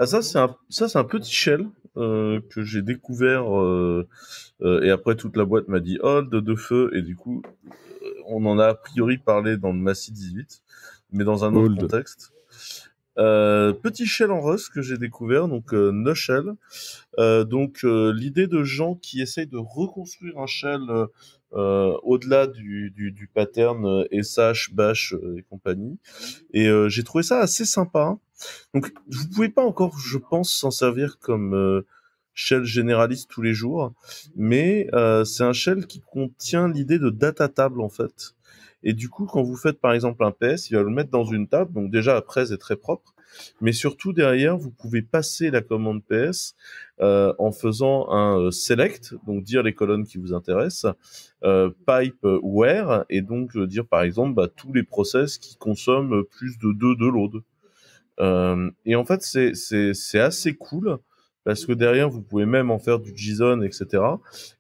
ça c'est un petit shell que j'ai découvert et après toute la boîte m'a dit hold de feu et du coup on en a a priori parlé dans le Massy 18 mais dans un autre contexte. Petit shell en Rust que j'ai découvert, donc Nushell. L'idée de gens qui essayent de reconstruire un shell au-delà du pattern SH, bash et compagnie. Et j'ai trouvé ça assez sympa. Donc vous pouvez pas encore, je pense, s'en servir comme shell généraliste tous les jours, mais c'est un shell qui contient l'idée de data table en fait. Et du coup, quand vous faites par exemple un PS, il va le mettre dans une table. Donc déjà, après, c'est très propre. Mais surtout, derrière, vous pouvez passer la commande PS en faisant un select, donc dire les colonnes qui vous intéressent, pipe where, et donc dire par exemple tous les process qui consomment plus de 2 de load. Et en fait, c'est assez cool parce que derrière, vous pouvez même en faire du JSON, etc.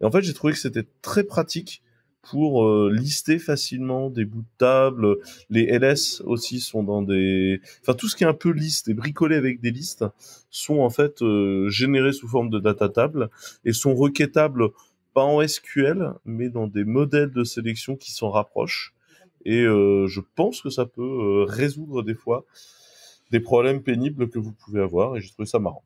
Et en fait, j'ai trouvé que c'était très pratique pour lister facilement des bouts de table. Les LS aussi sont dans des... Enfin, tout ce qui est un peu liste et bricolé avec des listes sont en fait générés sous forme de data table et sont requêtables pas en SQL, mais dans des modèles de sélection qui s'en rapprochent. Et je pense que ça peut résoudre des fois des problèmes pénibles que vous pouvez avoir, et j'ai trouvé ça marrant.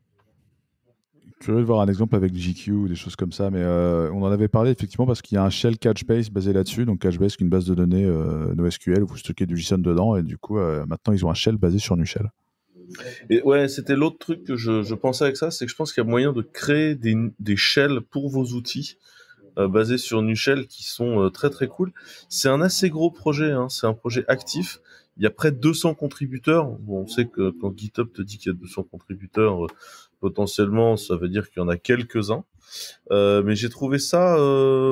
Curieux de voir un exemple avec GQ ou des choses comme ça, mais on en avait parlé effectivement parce qu'il y a un shell Couchbase basé là-dessus. Donc Couchbase, c'est une base de données NoSQL où vous stockez du JSON dedans, et du coup maintenant ils ont un shell basé sur Nushell. Et ouais, c'était l'autre truc que je pensais avec ça, c'est que je pense qu'il y a moyen de créer des shells pour vos outils basés sur Nushell qui sont très très cool. C'est un assez gros projet, hein, c'est un projet actif. Il y a près de 200 contributeurs. Bon, on sait que quand GitHub te dit qu'il y a 200 contributeurs, potentiellement, ça veut dire qu'il y en a quelques-uns. Mais j'ai trouvé ça,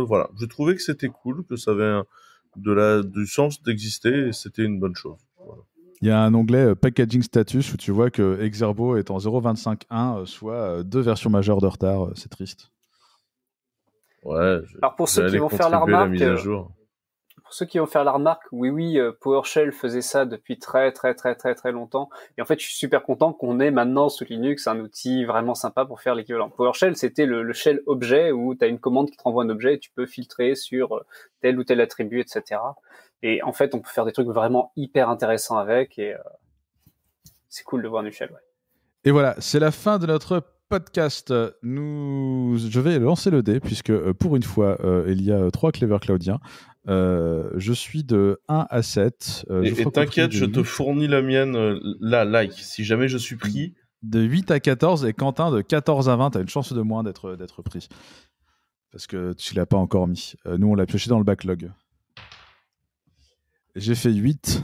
voilà, j'ai trouvé que c'était cool, que ça avait du sens d'exister, et c'était une bonne chose. Voilà. Il y a un onglet Packaging Status où tu vois que Exerbo est en 0.25.1, soit 2 versions majeures de retard. C'est triste. Ouais, alors pour ceux qui vont faire la remarque, mise à jour. Pour ceux qui vont faire la remarque, oui, PowerShell faisait ça depuis très longtemps. Et en fait, je suis super content qu'on ait maintenant sous Linux un outil vraiment sympa pour faire l'équivalent. PowerShell, c'était le shell objet où tu as une commande qui te renvoie un objet et tu peux filtrer sur tel ou tel attribut, etc. Et en fait, on peut faire des trucs vraiment hyper intéressants avec, et c'est cool de voir Nushell. Ouais. Et voilà, c'est la fin de notre podcast. Je vais lancer le dé, puisque pour une fois, il y a 3 Clever Claudiens. Je suis de 1 à 7. Et t'inquiète, je te fournis la mienne, like, si jamais je suis pris. De 8 à 14, et Quentin de 14 à 20, t'as une chance de moins d'être pris. Parce que tu l'as pas encore mis. Nous, on l'a pioché dans le backlog. J'ai fait 8.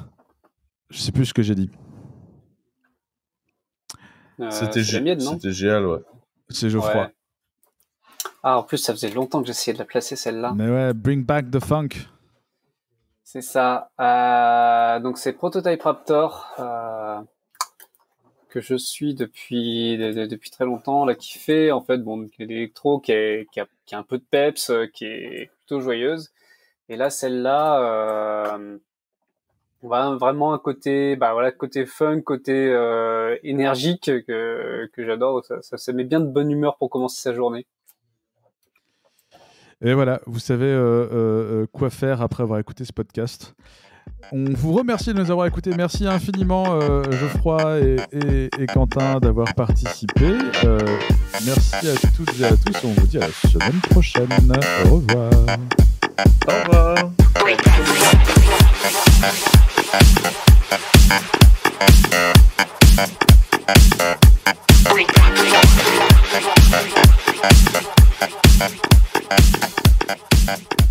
Je sais plus ce que j'ai dit. C'était génial, ouais. C'est Geoffroy. Ouais. Ah, en plus, ça faisait longtemps que j'essayais de la placer, celle-là. Mais ouais, bring back the funk. C'est ça. Donc c'est Prototype Raptor que je suis depuis très longtemps là, qui fait en fait de l'électro qui a un peu de peps, qui est plutôt joyeuse. Et là celle-là, vraiment un côté côté funk, côté énergique que j'adore. Ça met bien de bonne humeur pour commencer sa journée. Et voilà, vous savez quoi faire après avoir écouté ce podcast. On vous remercie de nous avoir écoutés. Merci infiniment Geoffroy et Quentin d'avoir participé. Merci à toutes et à tous. On vous dit à la semaine prochaine. Au revoir. Au revoir. Thank you.